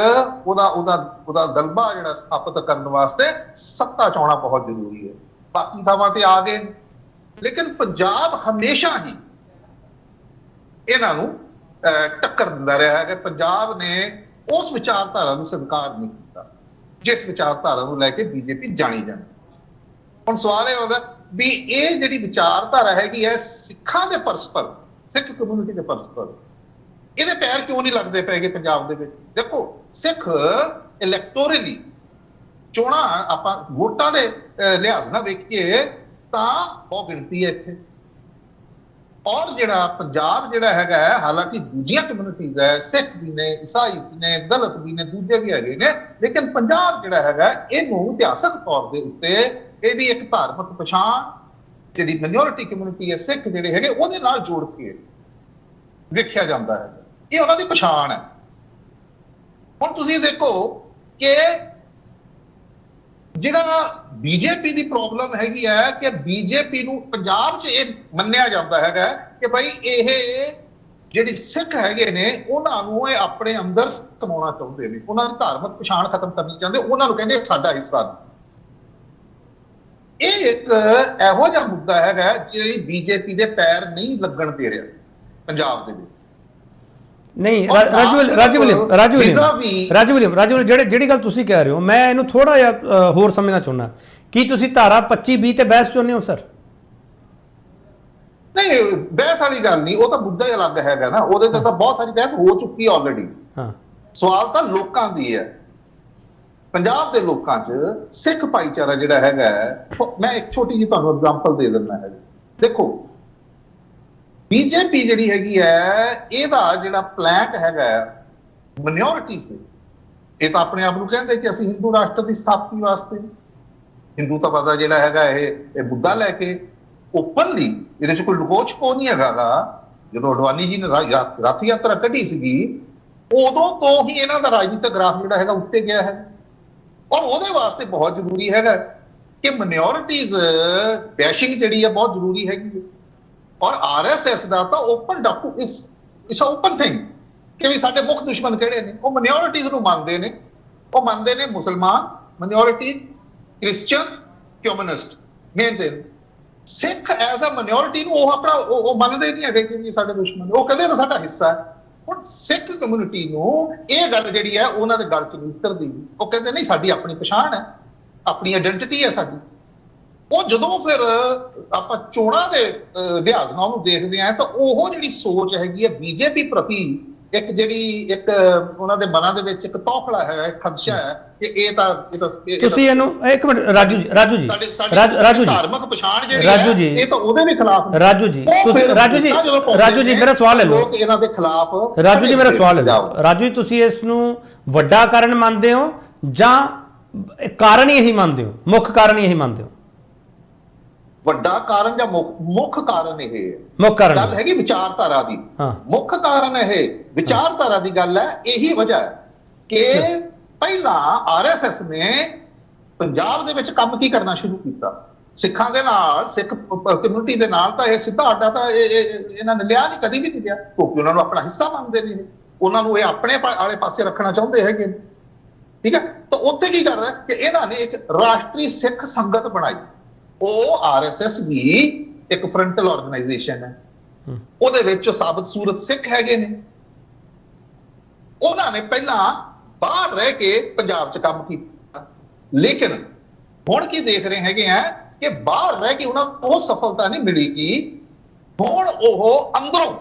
ਉਹਦਾ ਗਲਬਾ ਜਿਹੜਾ ਸਥਾਪਿਤ ਕਰਨ ਵਾਸਤੇ ਸੱਤਾ 'ਚ ਆਉਣਾ ਬਹੁਤ ਜ਼ਰੂਰੀ ਹੈ। ਬਾਕੀ ਥਾਵਾਂ ਤੇ ਆ ਗਏ, ਲੇਕਿਨ ਪੰਜਾਬ ਹਮੇਸ਼ਾ ਹੀ ਇਹਨਾਂ ਨੂੰ ਟੱਕਰ ਦਿੰਦਾ ਰਿਹਾ ਹੈ ਕਿ ਪੰਜਾਬ ਨੇ ਉਸ ਵਿਚਾਰਧਾਰਾ ਨੂੰ ਸਵੀਕਾਰ ਨਹੀਂ ਕੀਤਾ ਜਿਸ ਵਿਚਾਰਧਾਰਾ ਨੂੰ ਲੈ ਕੇ ਬੀਜੇਪੀ ਜਾਣੀ ਜਾਂਦੀ। ਹੁਣ ਸਵਾਲ ਇਹ ਹੁੰਦਾ ਵੀ ਇਹ ਜਿਹੜੀ ਵਿਚਾਰਧਾਰਾ ਹੈਗੀ ਹੈ ਸਿੱਖਾਂ ਦੇ ਪਰਸਪਰ, ਸਿੱਖ ਕਮਿਊਨਿਟੀ ਦੇ ਪਰਸਪਰ, ਇਹਦੇ ਪੈਰ ਕਿਉਂ ਨਹੀਂ ਲੱਗਦੇ ਪਏਗੇ ਪੰਜਾਬ ਦੇ ਵਿੱਚ? ਦੇਖੋ, ਸਿੱਖ ਇਲੈਕਟੋਰਲੀ ਚੋਣਾਂ ਆਪਾਂ ਵੋਟਾਂ ਦੇ ਲਿਹਾਜ਼ ਨਾਲ ਵੇਖੀਏ ਤਾਂ ਬਹੁਤ ਗਿਣਤੀ ਹੈ ਇੱਥੇ, ਔਰ ਜਿਹੜਾ ਪੰਜਾਬ ਜਿਹੜਾ ਹੈਗਾ, ਹਾਲਾਂਕਿ ਦੂਜੀਆਂ ਕਮਿਊਨਿਟੀਜ਼ ਹੈ, ਸਿੱਖ ਵੀ ਨੇ, ਈਸਾਈ ਵੀ ਨੇ, ਦਲਿਤ ਵੀ ਨੇ, ਦੂਜੇ ਵੀ ਹੈਗੇ ਨੇ, ਲੇਕਿਨ ਪੰਜਾਬ ਜਿਹੜਾ ਹੈਗਾ ਇਹਨੂੰ ਇਤਿਹਾਸਕ ਤੌਰ ਦੇ ਉੱਤੇ ਇਹਦੀ ਇੱਕ ਧਾਰਮਿਕ ਪਛਾਣ, ਜਿਹੜੀ ਮਾਈਨੋਰਿਟੀ ਕਮਿਊਨਿਟੀ ਹੈ, ਸਿੱਖ ਜਿਹੜੇ ਹੈਗੇ, ਉਹਦੇ ਨਾਲ ਜੋੜ ਕੇ ਵੇਖਿਆ ਜਾਂਦਾ ਹੈ। ਇਹ ਉਹਨਾਂ ਦੀ ਪਛਾਣ ਹੈ। ਹੁਣ ਤੁਸੀਂ ਦੇਖੋ ਕਿ ਜਿਹੜਾ ਬੀਜੇਪੀ ਦੀ ਪ੍ਰੋਬਲਮ ਹੈਗੀ ਹੈ ਕਿ ਬੀਜੇਪੀ ਨੂੰ ਪੰਜਾਬ 'ਚ ਇਹ ਮੰਨਿਆ ਜਾਂਦਾ ਹੈਗਾ ਕਿ ਭਾਈ ਇਹ ਜਿਹੜੀ ਸਿੱਖ ਹੈਗੇ ਨੇ ਉਹਨਾਂ ਨੂੰ ਇਹ ਆਪਣੇ ਅੰਦਰ ਸਮਾਉਣਾ ਚਾਹੁੰਦੇ ਨੇ, ਉਹਨਾਂ ਦੀ ਧਾਰਮਿਕ ਪਛਾਣ ਖਤਮ ਕਰਨੀ ਚਾਹੁੰਦੇ, ਉਹਨਾਂ ਨੂੰ ਕਹਿੰਦੇ ਸਾਡਾ ਹਿੱਸਾ। ਇਹ ਇੱਕ ਇਹੋ ਜਿਹਾ ਮੁੱਦਾ ਹੈਗਾ ਜਿਹੜੀ ਬੀਜੇਪੀ ਦੇ ਪੈਰ ਨਹੀਂ ਲੱਗਣ ਦੇ ਰਿਹਾ ਪੰਜਾਬ ਦੇ ਵਿੱਚ। ਨਹੀਂ ਰਾਜੂ ਵਿਲੀਅਮ, ਜਿਹੜੀ ਗੱਲ ਤੁਸੀਂ ਕਹਿ ਰਹੇ ਹੋ, ਮੈਂ ਇਹਨੂੰ ਥੋੜਾ ਜਿਹਾ ਹੋਰ ਸਮਝਣਾ ਚਾਹੁੰਦਾ। ਕੀ ਤੁਸੀਂ ਧਾਰਾ 25-20 ਤੇ ਬਹਿਸ ਚਾਹੁੰਦੇ ਹੋ ਸਰ? ਨਹੀਂ, ਬਹਿਸ ਵਾਲੀ ਗੱਲ ਨਹੀਂ, ਉਹ ਤਾਂ ਮੁੱਦਾ ਹੀ ਅਲੱਗ ਹੈਗਾ ਨਾ, ਉਹਦੇ ਤੇ ਤਾਂ ਬਹੁਤ ਸਾਰੀ ਬਹਿਸ ਹੋ ਚੁੱਕੀ ਹੈ ਆਲਰੇਡੀ। ਸਵਾਲ ਤਾਂ ਲੋਕਾਂ ਦੀ ਹੈ, ਪੰਜਾਬ ਦੇ ਲੋਕਾਂ 'ਚ ਸਿੱਖ ਭਾਈਚਾਰਾ ਜਿਹੜਾ ਹੈਗਾ। ਮੈਂ ਇੱਕ ਛੋਟੀ ਜਿਹੀ ਤੁਹਾਨੂੰ ਐਗਜ਼ਾਮਪਲ ਦੇ ਦਿੰਦਾ ਹੈ। ਦੇਖੋ, ਬੀਜੇਪੀ ਜਿਹੜੀ ਹੈਗੀ ਹੈ ਇਹਦਾ ਜਿਹੜਾ ਪਲੈਨ ਹੈਗਾ ਮਾਈਨੋਰਿਟੀਜ਼ ਦੇ, ਇਹ ਤਾਂ ਆਪਣੇ ਆਪ ਨੂੰ ਕਹਿੰਦੇ ਕਿ ਅਸੀਂ ਹਿੰਦੂ ਰਾਸ਼ਟਰ ਦੀ ਸਥਾਪਤੀ ਵਾਸਤੇ, ਹਿੰਦੂਤਾ ਦਾ ਜਿਹੜਾ ਹੈਗਾ ਇਹ ਮੁੱਦਾ ਲੈ ਕੇ ਓਪਨਲੀ, ਇਹਦੇ 'ਚ ਕੋਈ ਲੁਕੋ ਛਪੋ ਨਹੀਂ ਹੈਗਾ। ਜਦੋਂ ਅਡਵਾਨੀ ਜੀ ਨੇ ਰਥ ਯਾਤਰਾ ਕੱਢੀ ਸੀਗੀ ਉਦੋਂ ਤੋਂ ਹੀ ਇਹਨਾਂ ਦਾ ਰਾਜਨੀਤਿਕ ਗ੍ਰਾਫ ਜਿਹੜਾ ਹੈਗਾ ਉੱਤੇ ਗਿਆ ਹੈ। ਔਰ ਉਹਦੇ ਵਾਸਤੇ ਬਹੁਤ ਜ਼ਰੂਰੀ ਹੈਗਾ ਕਿ ਮਾਈਨੋਰਿਟੀਜ਼ ਬੈਸ਼ਿੰਗ ਜਿਹੜੀ ਹੈ ਬਹੁਤ ਜ਼ਰੂਰੀ ਹੈਗੀ ਹੈ। ਔਰ ਆਰਐਸਐਸ ਦਾ ਤਾਂ ਓਪਨ ਇਟਸ ਓਪਨ ਥਿੰਗ ਕਿ ਵੀ ਸਾਡੇ ਮੁੱਖ ਦੁਸ਼ਮਣ ਕਿਹੜੇ ਨੇ, ਉਹ ਮਾਈਨੋਰਿਟੀਜ਼ ਨੂੰ ਮੰਨਦੇ ਨੇ। ਉਹ ਮੰਨਦੇ ਨੇ ਮੁਸਲਮਾਨ ਮਾਈਨੋਰਿਟੀ, ਕ੍ਰਿਸਚੀਅਨ, ਕਮਿਊਨਿਸਟ, ਮੇਨ ਤੇ ਸਿੱਖ ਐਜ਼ ਅ ਮਾਈਨੋਰਿਟੀ ਨੂੰ ਉਹ ਆਪਣਾ ਉਹ ਮੰਨਦੇ ਨਹੀਂ ਹੈਗੇ ਕਿ ਸਾਡੇ ਦੁਸ਼ਮਣ, ਉਹ ਕਹਿੰਦੇ ਨੇ ਸਾਡਾ ਹਿੱਸਾ ਹੈ। ਹੁਣ ਸਿੱਖ ਕਮਿਊਨਿਟੀ ਨੂੰ ਇਹ ਗੱਲ ਜਿਹੜੀ ਹੈ ਉਹਨਾਂ ਦੇ ਗੱਲ 'ਚ ਨਹੀਂ ਉਤਰਦੀ। ਉਹ ਕਹਿੰਦੇ ਨਹੀਂ ਸਾਡੀ ਆਪਣੀ ਪਛਾਣ ਹੈ, ਆਪਣੀ ਆਇਡੈਂਟੀਟੀ ਹੈ ਸਾਡੀ। ਉਹ ਜਦੋਂ ਫਿਰ ਆਪਾਂ ਚੋਣਾਂ ਦੇ ਲਿਹਾਜ਼ ਨਾਲ ਉਹਨੂੰ ਦੇਖਦੇ ਆ ਤਾਂ ਉਹ ਜਿਹੜੀ ਸੋਚ ਹੈਗੀ ਹੈ ਬੀਜੇਪੀ ਪ੍ਰਤੀ ਇੱਕ ਉਹਨਾਂ ਦੇ ਮਨਾਂ ਦੇ ਵਿੱਚ ਇੱਕ ਤੌਖਲਾ ਹੈ, ਇੱਕ ਖਦਸ਼ਾ ਹੈ ਕਿ ਇਹ ਤਾਂ ਤੁਸੀਂ ਇਹਨੂੰ ਇੱਕ ਮਿੰਟ ਰਾਜੂ ਜੀ ਧਾਰਮਿਕ ਪਛਾਣ ਜਿਹੜੀ ਹੈ ਇਹ ਤਾਂ ਉਹਦੇ ਵੀ ਖਿਲਾਫ। ਰਾਜੂ ਜੀ ਮੇਰਾ ਸਵਾਲ ਲੈ ਲਓ। ਇਹਨਾਂ ਦੇ ਖਿਲਾਫ ਰਾਜੂ ਜੀ ਮੇਰਾ ਸਵਾਲ ਲੈ ਲਓ। ਰਾਜੂ ਜੀ ਤੁਸੀਂ ਇਸ ਨੂੰ ਵੱਡਾ ਕਾਰਨ ਮੰਨਦੇ ਹੋ ਜਾਂ ਕਾਰਨ ਹੀ ਇਹੀ ਮੰਨਦੇ ਹੋ, ਮੁੱਖ ਕਾਰਨ ਹੀ ਇਹੀ ਮੰਨਦੇ ਹੋ? ਵੱਡਾ ਕਾਰਨ ਜਾਂ ਮੁੱਖ ਕਾਰਨ ਇਹ ਹੈ? ਮੁੱਖ ਕਾਰਨ ਗੱਲ ਹੈਗੀ ਵਿਚਾਰਧਾਰਾ ਦੀ। ਮੁੱਖ ਕਾਰਨ ਇਹ ਵਿਚਾਰਧਾਰਾ ਦੀ ਗੱਲ ਹੈ। ਇਹੀ ਵਜ੍ਹਾ ਹੈ ਕਿ ਪਹਿਲਾਂ ਆਰਐਸਐਸ ਨੇ ਪੰਜਾਬ ਦੇ ਵਿੱਚ ਕੰਮ ਕੀ ਕਰਨਾ ਸ਼ੁਰੂ ਕੀਤਾ, ਸਿੱਖਾਂ ਦੇ ਨਾਲ, ਸਿੱਖ ਕਮਿਊਨਿਟੀ ਦੇ ਨਾਲ ਤਾਂ ਇਹ ਸਿੱਧਾ ਅੱਡਾ ਤਾਂ ਇਹਨਾਂ ਨੇ ਲਿਆ ਨਹੀਂ, ਕਦੀ ਵੀ ਨਹੀਂ ਲਿਆ, ਕਿਉਂਕਿ ਉਹਨਾਂ ਨੂੰ ਆਪਣਾ ਹਿੱਸਾ ਮੰਨਦੇ ਨੇ। ਉਹਨਾਂ ਨੂੰ ਇਹ ਆਪਣੇ ਵਾਲੇ ਪਾਸੇ ਰੱਖਣਾ ਚਾਹੁੰਦੇ ਹੈਗੇ। ਠੀਕ ਹੈ, ਤਾਂ ਉੱਥੇ ਕੀ ਕਰਦਾ ਕਿ ਇਹਨਾਂ ਨੇ ਇੱਕ ਰਾਸ਼ਟਰੀ ਸਿੱਖ ਸੰਗਤ ਬਣਾਈ। ਉਹ ਆਰਐਸਐਸ ਦੀ ਇੱਕ ਫਰੰਟਲ ਆਰਗੇਨਾਈਜੇਸ਼ਨ ਹੈ। ਉਹਦੇ ਵਿੱਚ ਸਾਬਤ ਸੂਰਤ ਸਿੱਖ ਹੈਗੇ ਨੇ। ਉਹਨਾਂ ਨੇ ਪਹਿਲਾਂ ਬਾਹਰ ਰਹਿ ਕੇ ਪੰਜਾਬ 'ਚ ਕੰਮ ਕੀਤਾ, ਲੇਕਿਨ ਹੁਣ ਕੀ ਦੇਖ ਰਹੇ ਹੈਗੇ ਆ ਕਿ ਬਾਹਰ ਰਹਿ ਕੇ ਉਹਨਾਂ ਨੂੰ ਉਹ ਸਫਲਤਾ ਨਹੀਂ ਮਿਲੀ ਕਿ ਹੁਣ ਉਹ ਅੰਦਰੋਂ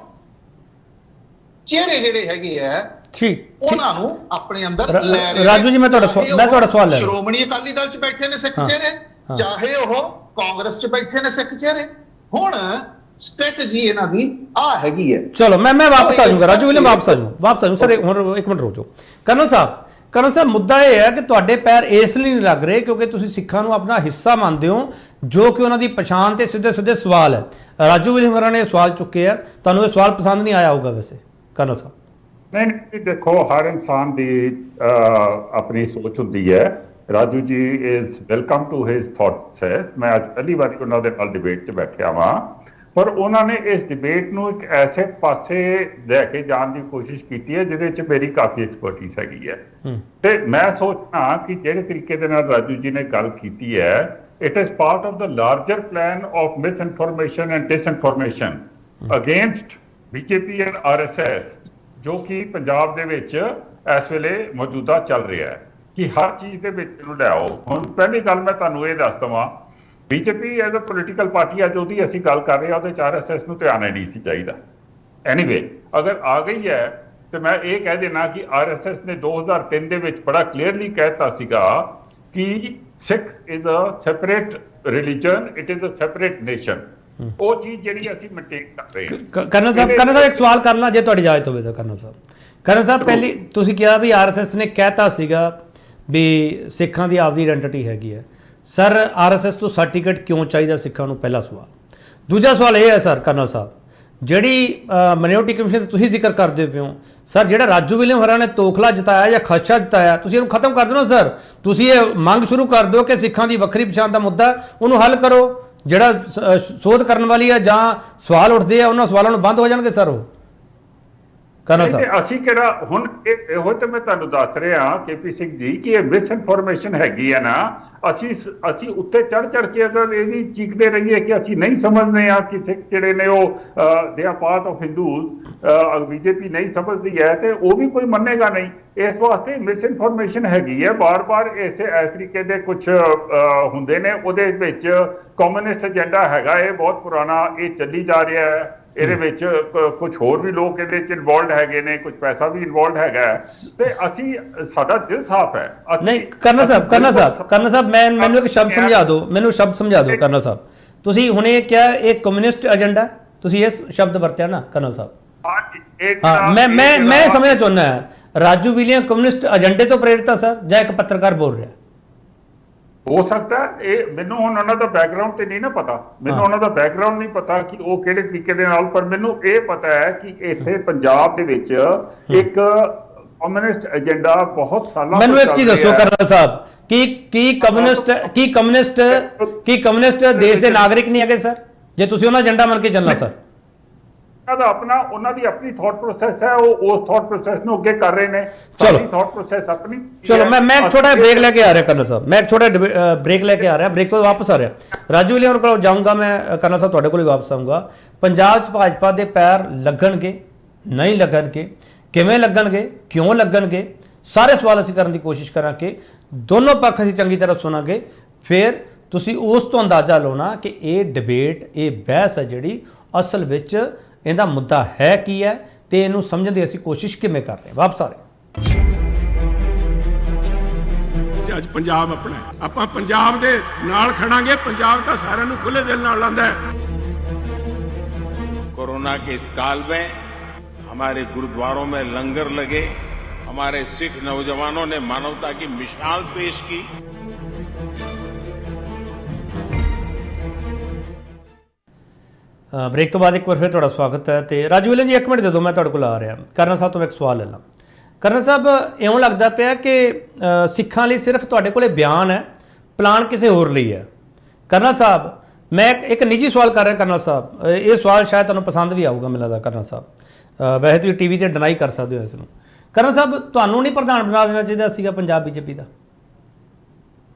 ਚਿਹਰੇ ਜਿਹੜੇ ਹੈਗੇ ਆ ਉਹਨਾਂ ਨੂੰ ਆਪਣੇ ਅੰਦਰ ਲੈ ਰਹੇ। ਰਾਜੂ ਜੀ ਮੈਂ ਤੁਹਾਡਾ ਸਵਾਲ ਲੈ, ਸ਼੍ਰੋਮਣੀ ਅਕਾਲੀ ਦਲ 'ਚ ਬੈਠੇ ਨੇ ਸਿੱਖ ਚਿਹਰੇ, ਚਾਹੇ ਉਹ ਕਾਂਗਰਸ 'ਚ ਬੈਠੇ ਨੇ ਸਿੱਖ ਚਿਹਰੇ। ਹੁਣ ਸਟ੍ਰੈਟਜੀ ਇਹਨਾਂ ਦੀ ਆ ਹੈਗੀ ਹੈ। ਚਲੋ ਮੈਂ ਵਾਪਸ ਆ ਜਾਊਂਗਾ ਰਾਜੂ ਵਿਲੇ, ਵਾਪਸ ਆ ਜਾਊਂ ਸਰ। ਹੁਣ ਇੱਕ ਮਿੰਟ ਰੁਕ ਜਾਓ। ਕਰਨਲ ਸਾਹਿਬ ਮੁੱਦਾ ਇਹ ਹੈ ਕਿ ਤੁਹਾਡੇ ਪੈਰ ਇਸ ਲਈ ਨਹੀਂ ਲੱਗ ਰਹੇ ਕਿਉਂਕਿ ਤੁਸੀਂ ਸਿੱਖਾਂ ਨੂੰ ਆਪਣਾ ਹਿੱਸਾ ਮੰਨਦੇ ਹੋ, ਜੋ ਕਿ ਉਹਨਾਂ ਦੀ ਪਛਾਣ ਤੇ ਸਿੱਧੇ ਸਵਾਲ ਹੈ। ਰਾਜੂ ਵਿਲੇ ਹੋਰਾਂ ਨੇ ਸਵਾਲ ਚੁੱਕੇ ਆ, ਤੁਹਾਨੂੰ ਇਹ ਸਵਾਲ ਪਸੰਦ ਨਹੀਂ ਆਇਆ ਹੋਊਗਾ ਵੈਸੇ ਕਰਨਲ ਸਾਹਿਬ? ਨਹੀਂ, ਦੇਖੋ ਹਰ ਇਨਸਾਨ ਦੀ ਆਪਣੀ ਸੋਚ ਹੁੰਦੀ ਹੈ। Raju ji is welcome to his thoughts. ਮੈਂ ਅੱਜ ਪਹਿਲੀ ਵਾਰੀ ਉਹਨਾਂ ਦੇ ਨਾਲ ਡਿਬੇਟ 'ਚ ਬੈਠਿਆ ਵਾਂ, ਪਰ ਉਹਨਾਂ ਨੇ ਇਸ ਡਿਬੇਟ ਨੂੰ ਇੱਕ ਐਸੇ ਪਾਸੇ ਲੈ ਕੇ ਜਾਣ ਦੀ ਕੋਸ਼ਿਸ਼ ਕੀਤੀ ਹੈ ਜਿਹਦੇ 'ਚ ਮੇਰੀ ਕਾਫੀ ਐਕਸਪਰਟੀਜ਼ ਹੈਗੀ ਹੈ। ਤੇ ਮੈਂ ਸੋਚਦਾ ਕਿ ਜਿਹੜੇ ਤਰੀਕੇ ਦੇ ਨਾਲ ਰਾਜੂ ਜੀ ਨੇ ਗੱਲ ਕੀਤੀ ਹੈ, it is part of the larger plan of misinformation and disinformation against BJP and RSS, ਜੋ ਕਿ ਪੰਜਾਬ ਦੇ ਵਿੱਚ ਇਸ ਵੇਲੇ ਮੌਜੂਦਾ ਚੱਲ ਰਿਹਾ ਹੈ ਕਿ ਹਰ ਚੀਜ਼ ਦੇ ਵਿੱਚ ਨੂੰ ਲਿਆਓ। ਹੁਣ ਪਹਿਲੀ ਗੱਲ ਮੈਂ ਤੁਹਾਨੂੰ ਇਹ ਦੱਸ ਦੇਵਾਂ, BJP as a political party ਅੱਜ ਉਹਦੀ ਅਸੀਂ ਗੱਲ ਕਰ ਰਹੇ ਹਾਂ, ਉਹਦੇ 'ਚ ਆਰਐਸਐਸ ਨੂੰ ਧਿਆਨ ਨਹੀਂ ਸੀ ਚਾਹੀਦਾ। ਐਨੀਵੇ ਅਗਰ ਆ ਗਈ ਹੈ ਤੇ ਮੈਂ ਇਹ ਕਹਿ ਦੇਣਾ ਕਿ ਆਰਐਸਐਸ ਨੇ 2003 ਦੇ ਵਿੱਚ ਬੜਾ ਕਲੀਅਰਲੀ ਕਹਿਤਾ ਸੀਗਾ ਕਿ Sikh is a separate religion, it is a separate nation. ਉਹ ਚੀਜ਼ ਜਿਹੜੀ ਅਸੀਂ ਮੇਨਟੇਨ ਕਰ ਰਹੇ ਹਾਂ। ਕਰਨਲ ਸਾਹਿਬ ਇੱਕ ਸਵਾਲ ਕਰ ਲਾਂ ਜੇ ਤੁਹਾਡੀ ਇਜਾਜ਼ਤ ਹੋਵੇ ਤਾਂ। ਕਰਨਲ ਸਾਹਿਬ ਪਹਿਲੀ ਤੁਸੀਂ ਕਿਹਾ ਵੀ ਆਰਐਸਐਸ ਨੇ ਕਹਿਤਾ ਸੀਗਾ ਵੀ ਸਿੱਖਾਂ ਦੀ ਆਪਦੀ ਆਇਡੈਂਟੀਟੀ ਹੈਗੀ ਹੈ। ਸਰ ਆਰਐਸਐਸ ਤੋਂ ਸਰਟੀਫਿਕੇਟ ਕਿਉਂ ਚਾਹੀਦਾ ਸਿੱਖਾਂ ਨੂੰ? ਪਹਿਲਾ ਸਵਾਲ। ਦੂਜਾ ਸਵਾਲ ਇਹ ਹੈ ਸਰ ਕਰਨਲ ਸਾਹਿਬ, ਜਿਹੜੀ ਮਾਈਨੋਰਿਟੀ ਕਮਿਸ਼ਨ ਤੁਸੀਂ ਜ਼ਿਕਰ ਕਰਦੇ ਪਏ ਹੋ ਸਰ, ਜਿਹੜਾ ਰਾਜੂ ਵਿਲੀਅਮ ਹੋਰਾਂ ਨੇ ਤੋਖਲਾ ਜਤਾਇਆ ਜਾਂ ਖਦਸ਼ਾ ਜਤਾਇਆ, ਤੁਸੀਂ ਇਹਨੂੰ ਖਤਮ ਕਰ ਦਿਓ ਨਾ ਸਰ। ਤੁਸੀਂ ਇਹ ਮੰਗ ਸ਼ੁਰੂ ਕਰ ਦਿਓ ਕਿ ਸਿੱਖਾਂ ਦੀ ਵੱਖਰੀ ਪਛਾਣ ਦਾ ਮੁੱਦਾ ਉਹਨੂੰ ਹੱਲ ਕਰੋ। ਜਿਹੜਾ ਸੋਧ ਕਰਨ ਵਾਲੀ ਹੈ ਜਾਂ ਸਵਾਲ ਉੱਠਦੇ ਆ ਉਹਨਾਂ ਸਵਾਲਾਂ ਨੂੰ ਬੰਦ ਹੋ ਜਾਣਗੇ ਸਰ ਉਹ। ਕਰਨਲ ਸਾਹਿਬ ਅਸੀਂ ਕਿਹੜਾ ਹੁਣ ਇਹੋ ਤੇ ਮੈਂ ਤੁਹਾਨੂੰ ਦੱਸ ਰਿਹਾ ਕੇਪੀ ਸਿੰਘ ਜੀ ਕਿ ਇਹ ਮਿਸ ਇਨਫੋਰਮੇਸ਼ਨ ਹੈਗੀ ਹੈ ਨਾ। ਅਸੀਂ ਉੱਤੇ ਚੜ ਕੇ ਅਗਰ ਇਹ ਵੀ ਚੀਕਦੇ ਰਹੀਏ ਕਿ ਅਸੀਂ ਨਹੀਂ ਸਮਝਦੇ ਆ ਕਿ ਸਿੱਖ ਜਿਹੜੇ ਨੇ ਉਹ they are part of Hindus, BJP ਨਹੀਂ ਸਮਝਦੀ ਹੈ, ਤੇ ਉਹ ਵੀ ਕੋਈ ਮੰਨੇਗਾ ਨਹੀਂ। ਇਸ ਵਾਸਤੇ ਮਿਸ ਇਨਫੋਰਮੇਸ਼ਨ ਹੈਗੀ ਹੈ। ਬਾਰ-ਬਾਰ ਇਸ ਤਰੀਕੇ ਦੇ ਕੁਝ ਹੁੰਦੇ ਨੇ, ਉਹਦੇ ਵਿੱਚ ਕਮਿਊਨਿਸਟ ਏਜੰਡਾ ਹੈਗਾ, ਇਹ ਬਹੁਤ ਪੁਰਾਣਾ, ਇਹ ਚੱਲੀ ਜਾ ਰਿਹਾ ਹੈ। ਇਹਦੇ ਵਿੱਚ ਕੁਝ ਹੋਰ ਵੀ ਲੋਕ ਇਹਦੇ ਚ ਇਨਵੋਲਡ ਹੈਗੇ ਨੇ, ਕੁਝ ਪੈਸਾ ਵੀ ਇਨਵੋਲਡ ਹੈਗਾ, ਤੇ ਅਸੀਂ ਸਾਡਾ ਦਿਲ ਸਾਫ਼ ਹੈ। ਨਹੀਂ ਕਰਨਲ ਸਾਹਿਬ ਮੈਨੂੰ ਇੱਕ ਸ਼ਬਦ ਸਮਝਾ ਦਿਓ, ਕਰਨਲ ਸਾਹਿਬ ਤੁਸੀਂ ਹੁਣੇ ਕਿਹਾ ਇਹ ਕਮਿਊਨਿਸਟ ਏਜੰਡਾ, ਤੁਸੀਂ ਇਸ ਸ਼ਬਦ ਵਰਤਿਆ ਨਾ ਕਰਨਲ ਸਾਹਿਬ। ਹਾਂ ਮੈਂ ਸਮਝਣਾ ਚਾਹੁੰਦਾ ਹਾਂ ਰਾਜੂ ਵਿਲੀਅਮ ਕਮਿਊਨਿਸਟ ਏਜੰਡੇ ਤੋਂ ਪ੍ਰੇਰਿਤ ਹੈ ਸਰ ਜਾਂ ਇੱਕ ਪੱਤਰਕਾਰ ਬੋਲ ਰਿਹਾ? ਹੋ ਸਕਦਾ ਇਹ, ਮੈਨੂੰ ਹੁਣ ਉਹਨਾਂ ਦਾ ਬੈਕਗ੍ਰਾਉਂਡ ਤੇ ਨਹੀਂ ਨਾ ਪਤਾ, ਮੈਨੂੰ ਉਹਨਾਂ ਦਾ ਬੈਕਗ੍ਰਾਉਂਡ ਨਹੀਂ ਪਤਾ ਕਿ ਉਹ ਕਿਹੜੇ ਤਰੀਕੇ ਦੇ ਨਾਲ, ਪਰ ਮੈਨੂੰ ਇਹ ਪਤਾ ਹੈ ਕਿ ਇੱਥੇ ਪੰਜਾਬ ਦੇ ਵਿੱਚ ਇੱਕ ਕਮਿਊਨਿਸਟ ਏਜੰਡਾ ਬਹੁਤ ਸਾਲਾਂ ਮੈਨੂੰ ਤੋਂ ਇੱਕ ਚੀਜ਼ ਚੱਲ ਦੱਸੋ ਰਿਹਾ ਹੈ। ਕਰਨਲ ਸਾਹਿਬ, ਕੀ ਕਮਿਊਨਿਸਟ ਦੇਸ਼ ਦੇ ਨਾਗਰਿਕ ਨਹੀਂ ਹੈਗੇ ਸਰ, ਜੇ ਤੁਸੀਂ ਉਹਨਾਂ ਏਜੰਡਾ ਮੰਨ ਕੇ ਚੱਲਣਾ ਸਰ? ਉਹਨਾਂ ਦੀ ਆਪਣੀ ਥਾਟ ਪ੍ਰੋਸੈਸ ਹੈ, ਉਹ ਉਸ ਥਾਟ ਪ੍ਰੋਸੈਸ ਨੂੰ ਅੱਗੇ ਕਰ ਰਹੇ ਨੇ। ਚਲੋ। ਸਾਡੀ ਥਾਟ ਪ੍ਰੋਸੈਸ ਆਪਣੀ। ਚਲੋ ਮੈਂ ਇੱਕ ਛੋਟਾ ਬ੍ਰੇਕ ਲੈ ਕੇ ਆ ਰਿਹਾ ਕਰਨਲ ਸਾਹਿਬ, ਮੈਂ ਇੱਕ ਛੋਟਾ ਬ੍ਰੇਕ ਲੈ ਕੇ ਆ ਰਿਹਾ, ਬ੍ਰੇਕ ਤੋਂ ਵਾਪਸ ਆ ਰਿਹਾ। ਰਾਜੂ ਵਿਲੀਅਮ ਕੋਲ ਜਾਊਂਗਾ ਮੈਂ, ਕਰਨਲ ਸਾਹਿਬ ਤੁਹਾਡੇ ਕੋਲ ਹੀ ਵਾਪਸ ਆਊਂਗਾ। ਪੰਜਾਬ 'ਚ ਭਾਜਪਾ ਦੇ ਪੈਰ ਲੱਗਣਗੇ ਨਹੀਂ ਲੱਗਣਗੇ, ਕਿਵੇਂ ਲੱਗਣਗੇ, ਕਿਉਂ ਲੱਗਣਗੇ, ਸਾਰੇ ਸਵਾਲ ਅਸੀਂ ਕਰਨ ਦੀ ਕੋਸ਼ਿਸ਼ ਕਰਾਂਗੇ। ਦੋਨੋਂ ਪੱਖ ਅਸੀਂ ਚੰਗੀ ਤਰ੍ਹਾਂ ਸੁਣਾਂਗੇ, ਫਿਰ ਤੁਸੀਂ ਉਸ ਤੋਂ ਅੰਦਾਜ਼ਾ ਲਾਉਣਾ ਕਿ ਇਹ ਡਿਬੇਟ, ਇਹ ਬਹਿਸ ਹੈ ਜਿਹੜੀ ਅਸਲ ਵਿੱਚ ਇਹਦਾ ਮੁੱਦਾ ਹੈ ਕੀ ਹੈ ਤੇ ਇਹਨੂੰ ਸਮਝਣ ਦੀ ਅਸੀਂ ਕੋਸ਼ਿਸ਼ ਕਿਵੇਂ ਕਰ ਰਹੇ ਹਾਂ। ਵਾਪਸ ਆ ਰਹੇ ਅੱਜ ਪੰਜਾਬ ਆਪਣਾ ਹੈ। ਆਪਾਂ ਪੰਜਾਬ ਦੇ ਨਾਲ ਖੜਾਂਗੇ। ਪੰਜਾਬ ਤਾਂ ਸਾਰਿਆਂ ਨੂੰ ਖੁੱਲੇ ਦਿਲ ਨਾਲ ਲਾਂਦਾ ਹੈ। कोरोना के इस काल में हमारे गुरुद्वारों में लंगर लगे, हमारे सिख नौजवानों ने मानवता की मिसाल पेश की। ਬ੍ਰੇਕ ਤੋਂ ਬਾਅਦ ਇੱਕ ਵਾਰ ਫਿਰ ਤੁਹਾਡਾ ਸਵਾਗਤ ਹੈ। ਤੇ ਰਾਜੂ ਵਿਲੀਅਮ ਜੀ ਇੱਕ ਮਿੰਟ ਦੇ ਦਿਓ, ਮੈਂ ਤੁਹਾਡੇ ਕੋਲ ਆ ਰਿਹਾ। ਕਰਨਲ ਸਾਹਿਬ ਤੋਂ ਇੱਕ ਸਵਾਲ ਲੈ ਲਾਂ। ਕਰਨਲ ਸਾਹਿਬ, ਇਉਂ ਲੱਗਦਾ ਪਿਆ ਕਿ ਸਿੱਖਾਂ ਲਈ ਸਿਰਫ ਤੁਹਾਡੇ ਕੋਲੇ ਬਿਆਨ ਹੈ, ਪਲਾਨ ਕਿਸੇ ਹੋਰ ਲਈ ਹੈ। ਕਰਨਲ ਸਾਹਿਬ, ਮੈਂ ਇੱਕ ਨਿੱਜੀ ਸਵਾਲ ਕਰ ਰਿਹਾ ਕਰਨਲ ਸਾਹਿਬ, ਇਹ ਸਵਾਲ ਸ਼ਾਇਦ ਤੁਹਾਨੂੰ ਪਸੰਦ ਵੀ ਆਊਗਾ ਮੈਨੂੰ ਲੱਗਦਾ ਕਰਨਲ ਸਾਹਿਬ, ਵੈਸੇ ਤੁਸੀਂ ਟੀਵੀ ਤੇ ਡਿਨਾਈ ਕਰ ਸਕਦੇ ਹੋ ਇਸ ਨੂੰ। ਕਰਨਲ ਸਾਹਿਬ, ਤੁਹਾਨੂੰ ਨਹੀਂ ਪ੍ਰਧਾਨ ਬਣਾ ਦੇਣਾ ਚਾਹੀਦਾ ਸੀਗਾ ਪੰਜਾਬ ਬੀਜੇਪੀ ਦਾ?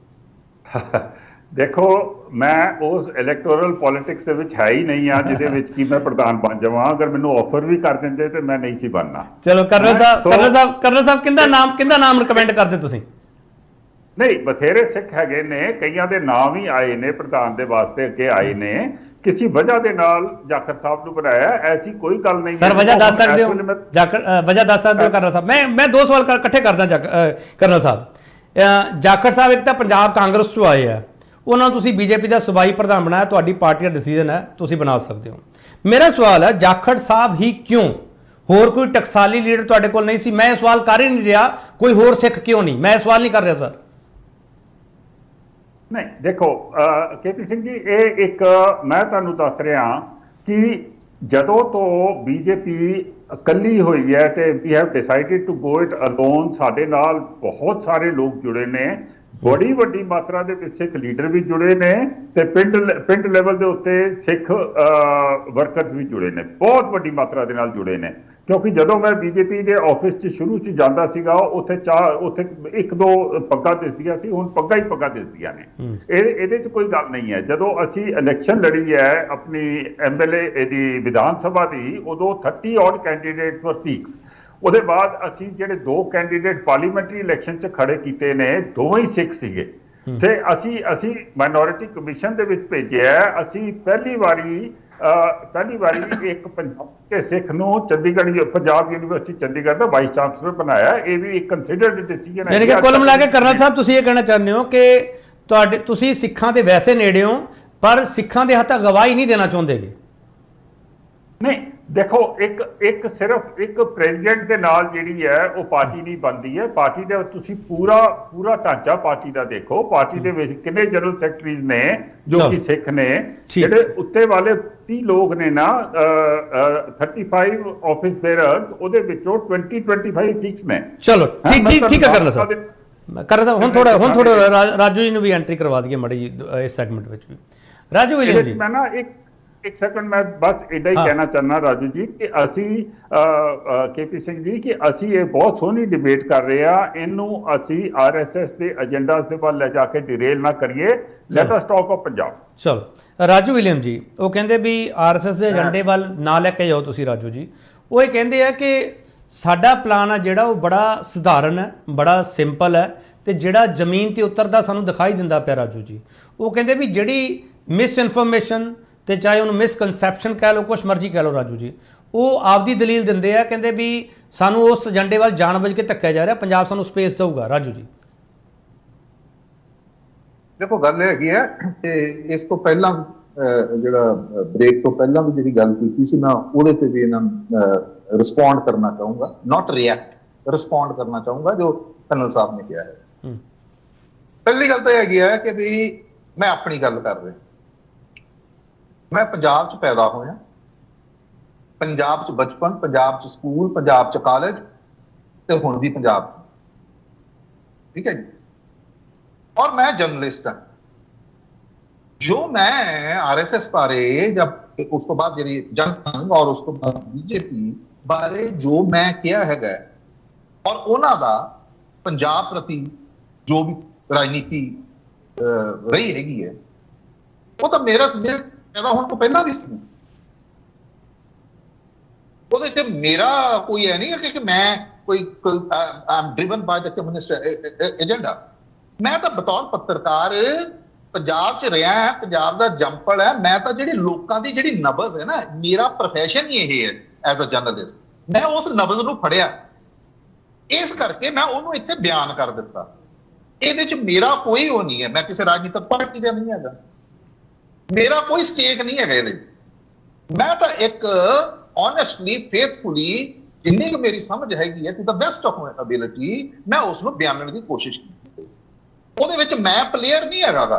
ਦੇਖੋ, ਮੈਂ ਉਸ ਇਲੈਕਟੋਰਲ ਪੋਲਿਟਿਕਸ ਦੇ ਵਿੱਚ ਹੈ ਹੀ ਨਹੀਂ ਆ ਜਿਹਦੇ ਵਿੱਚ ਕਿ ਮੈਂ ਪ੍ਰਧਾਨ ਬਣ ਜਾਵਾਂ। ਅਗਰ ਮੈਨੂੰ ਆਫਰ ਵੀ ਕਰ ਦਿੰਦੇ ਤੇ ਮੈਂ ਨਹੀਂ ਸੀ ਬਣਨਾ। ਚਲੋ ਕਰਨਲ ਸਾਹਿਬ ਕਿੰਦਾ ਨਾਮ ਰਿਕਮੈਂਡ ਕਰਦੇ ਤੁਸੀਂ? ਨਹੀਂ, ਬਥੇਰੇ ਸਿੱਖ ਹੈਗੇ ਨੇ, ਕਈਆਂ ਦੇ ਨਾਮ ਹੀ ਆਏ ਨੇ ਪ੍ਰਧਾਨ ਦੇ ਵਾਸਤੇ, ਅੱਗੇ ਆਏ ਨੇ। ਕਿਸੇ ਵਜ੍ਹਾ ਦੇ ਨਾਲ ਜਾਖੜ ਸਾਹਿਬ ਨੂੰ ਬਣਾਇਆ, ਐਸੀ ਕੋਈ ਗੱਲ ਨਹੀਂ। ਸਰ ਵਜ੍ਹਾ ਦੱਸ ਸਕਦੇ ਹੋ? ਵਜ੍ਹਾ ਦੱਸ ਸਕਦੇ ਹੋ ਕਰਨਲ ਸਾਹਿਬ? ਮੈਂ ਦੋ ਸਵਾਲ ਇਕੱਠੇ ਕਰਦਾ ਕਰਨਲ ਸਾਹਿਬ। ਜਾਖੜ ਸਾਹਿਬ ਇੱਕ ਤਾਂ ਪੰਜਾਬ ਕਾਂਗਰਸ ਚੋਂ ਆਏ ਆ, ਉਹਨਾਂ ਨੂੰ ਤੁਸੀਂ ਬੀਜੇਪੀ ਦਾ ਸੂਬਾਈ ਪ੍ਰਧਾਨ ਬਣਾਇਆ, ਤੁਹਾਡੀ ਪਾਰਟੀ ਦਾ ਡਿਸੀਜਨ ਹੈ, ਤੁਸੀਂ ਬਣਾ ਸਕਦੇ ਹੋ। ਮੇਰਾ ਸਵਾਲ ਹੈ, ਜਾਖੜ ਸਾਹਿਬ ਹੀ ਕਿਉਂ? ਹੋਰ ਕੋਈ ਟਕਸਾਲੀ ਲੀਡਰ ਤੁਹਾਡੇ ਕੋਲ ਨਹੀਂ ਸੀ? ਮੈਂ ਇਹ ਸਵਾਲ ਕਰ ਹੀ ਨਹੀਂ ਰਿਹਾ ਕੋਈ ਹੋਰ ਸਿੱਖ ਕਿਉਂ ਨਹੀਂ, ਮੈਂ ਇਹ ਸਵਾਲ ਨਹੀਂ ਕਰ ਰਿਹਾ ਸਰ। ਨਹੀਂ, ਦੇਖੋ KP ਸਿੰਘ ਜੀ, ਇਹ ਇੱਕ ਮੈਂ ਤੁਹਾਨੂੰ ਦੱਸ ਰਿਹਾ ਕਿ ਜਦੋਂ ਤੋਂ ਬੀਜੇਪੀ ਇਕੱਲੀ ਹੋਈ ਹੈ ਤੇ we have decided to go it alone, ਸਾਡੇ ਨਾਲ ਬਹੁਤ ਸਾਰੇ ਲੋਕ ਜੁੜੇ ਨੇ, ਬੜੀ ਵੱਡੀ ਮਾਤਰਾ ਦੇ ਵਿੱਚ ਸਿੱਖ ਲੀਡਰ ਵੀ ਜੁੜੇ ਨੇ ਤੇ ਪਿੰਡ ਲੈਵਲ ਦੇ ਉੱਤੇ ਸਿੱਖ ਵਰਕਰਸ ਵੀ ਜੁੜੇ ਨੇ, ਬਹੁਤ ਵੱਡੀ ਮਾਤਰਾ ਦੇ ਨਾਲ ਜੁੜੇ ਨੇ। ਕਿਉਂਕਿ ਜਦੋਂ ਮੈਂ ਬੀਜੇਪੀ ਦੇ ਆਫਿਸ 'ਚ ਸ਼ੁਰੂ 'ਚ ਜਾਂਦਾ ਸੀਗਾ, ਉੱਥੇ ਇੱਕ ਦੋ ਪੱਗਾਂ ਦਿਸਦੀਆਂ ਸੀ, ਹੁਣ ਪੱਗਾਂ ਹੀ ਪੱਗਾਂ ਦਿਸਦੀਆਂ ਨੇ। ਇਹਦੇ 'ਚ ਕੋਈ ਗੱਲ ਨਹੀਂ ਹੈ। ਜਦੋਂ ਅਸੀਂ ਇਲੈਕਸ਼ਨ ਲੜੀ ਹੈ ਆਪਣੀ MLA ਇਹਦੀ ਵਿਧਾਨ ਸਭਾ ਦੀ, ਉਦੋਂ 30 ਔਡ ਕੈਂਡੀਡੇਟਸ ਫॉर ਸਿੱਖਸ। ਉਹਦੇ ਬਾਅਦ ਅਸੀਂ ਜਿਹੜੇ 2 ਕੈਂਡੀਡੇਟ ਪਾਰਲੀਮੈਂਟਰੀ ਇਲੈਕਸ਼ਨ 'ਚ ਖੜੇ ਕੀਤੇ ਨੇ, ਦੋਵੇਂ ਹੀ ਸਿੱਖ ਸੀਗੇ ਤੇ ਅਸੀਂ ਮਾਈਨੋਰਿਟੀ ਕਮਿਸ਼ਨ ਦੇ ਵਿੱਚ ਭੇਜਿਆ। ਅਸੀਂ ਪਹਿਲੀ ਵਾਰੀ ਇੱਕ ਪੰਜਾਬ ਦੇ ਸਿੱਖ ਨੂੰ ਪੰਜਾਬ ਯੂਨੀਵਰਸਿਟੀ ਚੰਡੀਗੜ੍ਹ ਦਾ ਵਾਈਸ ਚਾਂਸਲਰ ਬਣਾਇਆ। ਇਹ ਵੀ ਇੱਕ ਕੰਸੀਡਰਡ ਡਿਸੀਜਨ ਹੈ। ਯਾਨੀ ਕਿ ਕੁੱਲ ਮਿਲਾ ਕੇ ਕਰਨਲ ਸਾਹਿਬ ਤੁਸੀਂ ਇਹ ਕਹਿਣਾ ਚਾਹੁੰਦੇ ਹੋ ਕਿ ਤੁਸੀਂ ਸਿੱਖਾਂ ਦੇ ਵੈਸੇ ਨੇੜੇ ਹੋ, ਪਰ ਸਿੱਖਾਂ ਦੇ ਹੱਥ ਗਵਾਹੀ ਨਹੀਂ ਦੇਣਾ ਚਾਹੁੰਦੇਗੇ? ਨਹੀਂ, ਦੇਖੋ, ਇੱਕ ਸਿਰਫ ਇੱਕ ਪ੍ਰੈਜ਼ੀਡੈਂਟ ਦੇ ਨਾਲ ਜਿਹੜੀ ਹੈ ਉਹ ਪਾਰਟੀ ਨਹੀਂ ਬਣਦੀ ਹੈ। ਪਾਰਟੀ ਦੇ ਤੁਸੀਂ ਪੂਰਾ ਢਾਂਚਾ ਪਾਰਟੀ ਦਾ ਦੇਖੋ। ਪਾਰਟੀ ਦੇ ਵਿੱਚ ਕਿੰਨੇ ਜਨਰਲ ਸੈਕਟਰੀਜ਼ ਨੇ ਜੋ ਕਿ ਸਿੱਖ ਨੇ, ਜਿਹੜੇ ਉੱਤੇ ਵਾਲੇ 30 ਲੋਕ ਨੇ ਨਾ, 35 ਆਫਿਸ ਬੇਅਰਰਸ, ਉਹਦੇ ਵਿੱਚੋਂ 25 ਸਿੱਖਸ ਨੇ। ਚਲੋ ਠੀਕ ਹੈ ਕਰਨਲ ਸਾਹਿਬ, ਹੁਣ ਥੋੜਾ ਰਾਜੂ ਜੀ ਨੂੰ ਵੀ ਐਂਟਰੀ ਕਰਵਾ ਦਈਏ ਮਾੜੀ ਜੀ ਇਸ ਸੈਗਮੈਂਟ ਵਿੱਚ ਵੀ। ਰਾਜੂ ਵਿਲੀਅਮ ਜੀ, ਮੈਂ ਨਾ ਇੱਕ ਸੈਕਿੰਡ, ਮੈਂ ਬਸ ਇੱਦਾਂ ਹੀ ਕਹਿਣਾ ਚਾਹੁੰਦਾ ਰਾਜੂ ਜੀ ਕਿ ਅਸੀਂ KP ਸਿੰਘ ਜੀ ਕਿ ਅਸੀਂ ਇਹ ਬਹੁਤ ਸੋਹਣੀ ਡਿਬੇਟ ਕਰ ਰਹੇ ਆ, ਇਹਨੂੰ ਅਸੀਂ RSS ਦੇ ਏਜੰਡਾਸ ਦੇ ਵੱਲ ਲੈ ਜਾ ਕੇ ਡਿਰੇਲ ਨਾ ਕਰੀਏ। Let us talk of Punjab. ਚਲੋ ਰਾਜੂ ਵਿਲੀਅਮ ਜੀ, ਉਹ ਕਹਿੰਦੇ ਵੀ RSS ਦੇ ਏਜੰਡੇ ਵੱਲ ਨਾ ਲੈ ਕੇ ਜਾਓ ਤੁਸੀਂ ਰਾਜੂ ਜੀ। ਉਹ ਇਹ ਕਹਿੰਦੇ ਆ ਕਿ ਸਾਡਾ ਪਲਾਨ ਆ ਜਿਹੜਾ ਉਹ ਬੜਾ ਸਧਾਰਨ ਹੈ, ਬੜਾ ਸਿੰਪਲ ਹੈ ਤੇ ਜਿਹੜਾ ਜ਼ਮੀਨ ਤੇ ਉਤਰਦਾ ਸਾਨੂੰ ਦਿਖਾਈ ਦਿੰਦਾ ਪਿਆ ਰਾਜੂ ਜੀ। ਉਹ ਕਹਿੰਦੇ ਵੀ ਜਿਹੜੀ ਮਿਸ ਇਨਫੋਰਮੇਸ਼ਨ ਤੇ ਚਾਹੇ ਉਹਨੂੰ ਮਿਸਕਨਸੈਪਸ਼ਨ ਕਹਿ ਲਓ, ਕੁਛ ਮਰਜ਼ੀ ਕਹਿ ਲਓ ਰਾਜੂ ਜੀ, ਉਹ ਆਪਦੀ ਦਲੀਲ ਦਿੰਦੇ ਆ। ਕਹਿੰਦੇ ਵੀ ਸਾਨੂੰ ਉਸ ਏਜੰਡੇ ਵੱਲ ਜਾਣਬੁੱਝ ਕੇ ਧੱਕਿਆ ਜਾ ਰਿਹਾ, ਪੰਜਾਬ ਸਾਨੂੰ ਸਪੇਸ ਦੇਊਗਾ। ਰਾਜੂ ਜੀ ਦੇਖੋ, ਗੱਲ ਇਹ ਹੈਗੀ ਹੈ ਕਿ ਇਸ ਤੋਂ ਪਹਿਲਾਂ ਜਿਹੜਾ ਬ੍ਰੇਕ ਤੋਂ ਪਹਿਲਾਂ ਵੀ ਜਿਹੜੀ ਗੱਲ ਕੀਤੀ ਸੀ, ਮੈਂ ਉਹਦੇ ਤੇ ਵੀ ਇਹਨਾਂ ਨੂੰ ਰਿਸਪੌਂਡ ਕਰਨਾ ਚਾਹੂੰਗਾ, ਨਾਟ ਰਿਐਕਟ, ਰਿਸਪੌਂਡ ਕਰਨਾ ਚਾਹੂੰਗਾ ਜੋ ਕਰਨਲ ਸਾਹਿਬ ਨੇ ਕਿਹਾ ਹੈ। ਪਹਿਲੀ ਗੱਲ ਤਾਂ ਇਹ ਹੈਗੀ ਹੈ ਕਿ ਵੀ ਮੈਂ ਆਪਣੀ ਗੱਲ ਕਰ ਰਿਹਾ। ਮੈਂ ਪੰਜਾਬ 'ਚ ਪੈਦਾ ਹੋਇਆ, ਪੰਜਾਬ 'ਚ ਬਚਪਨ, ਪੰਜਾਬ 'ਚ ਸਕੂਲ, ਪੰਜਾਬ 'ਚ ਕਾਲਜ, ਤੇ ਹੁਣ ਵੀ ਪੰਜਾਬ 'ਚ। ठीक है जी। और मैं जर्नलिस्ट हाँ, जो मैं आरएसएस बारे जब उसको बाद जी जनसंघ और उसको बाद बीजेपी बारे जो मैं किया है और उन्हों का पंजाब प्रति जो भी राजनीति रही हैगी है वो तो मेरे पैदा होने तो पहला भी सी। ਉਹਦੇ ਤੇ ਮੇਰਾ ਕੋਈ ਹੈ ਨਹੀਂ ਕਿ ਮੈਂ ਕੋਈ I am driven by the communist agenda. मैं तो बतौर पत्रकार पंजाब च रहा है, पंजाब का जंपल है। मैं तो जी लोगों की जी नबज है ना, मेरा प्रोफैशन ही यही है एज अ जर्नलिस्ट। मैं उस नबज को फड़िया, इस करके मैं उन्होंने इत्थे बयान कर दिता। ये मेरा कोई वो नहीं है, मैं किसी राजनीतिक पार्टी का नहीं है, मेरा कोई स्टेक नहीं है ये। मैं तो एक ऑनेस्टली फेथफुली जिन्नी कि मेरी समझ हैगी है to the best of my ability मैं उसको बयानने की कोशिश की। ਉਹਦੇ ਵਿੱਚ ਮੈਂ ਪਲੇਅਰ ਨਹੀਂ ਹੈਗਾ,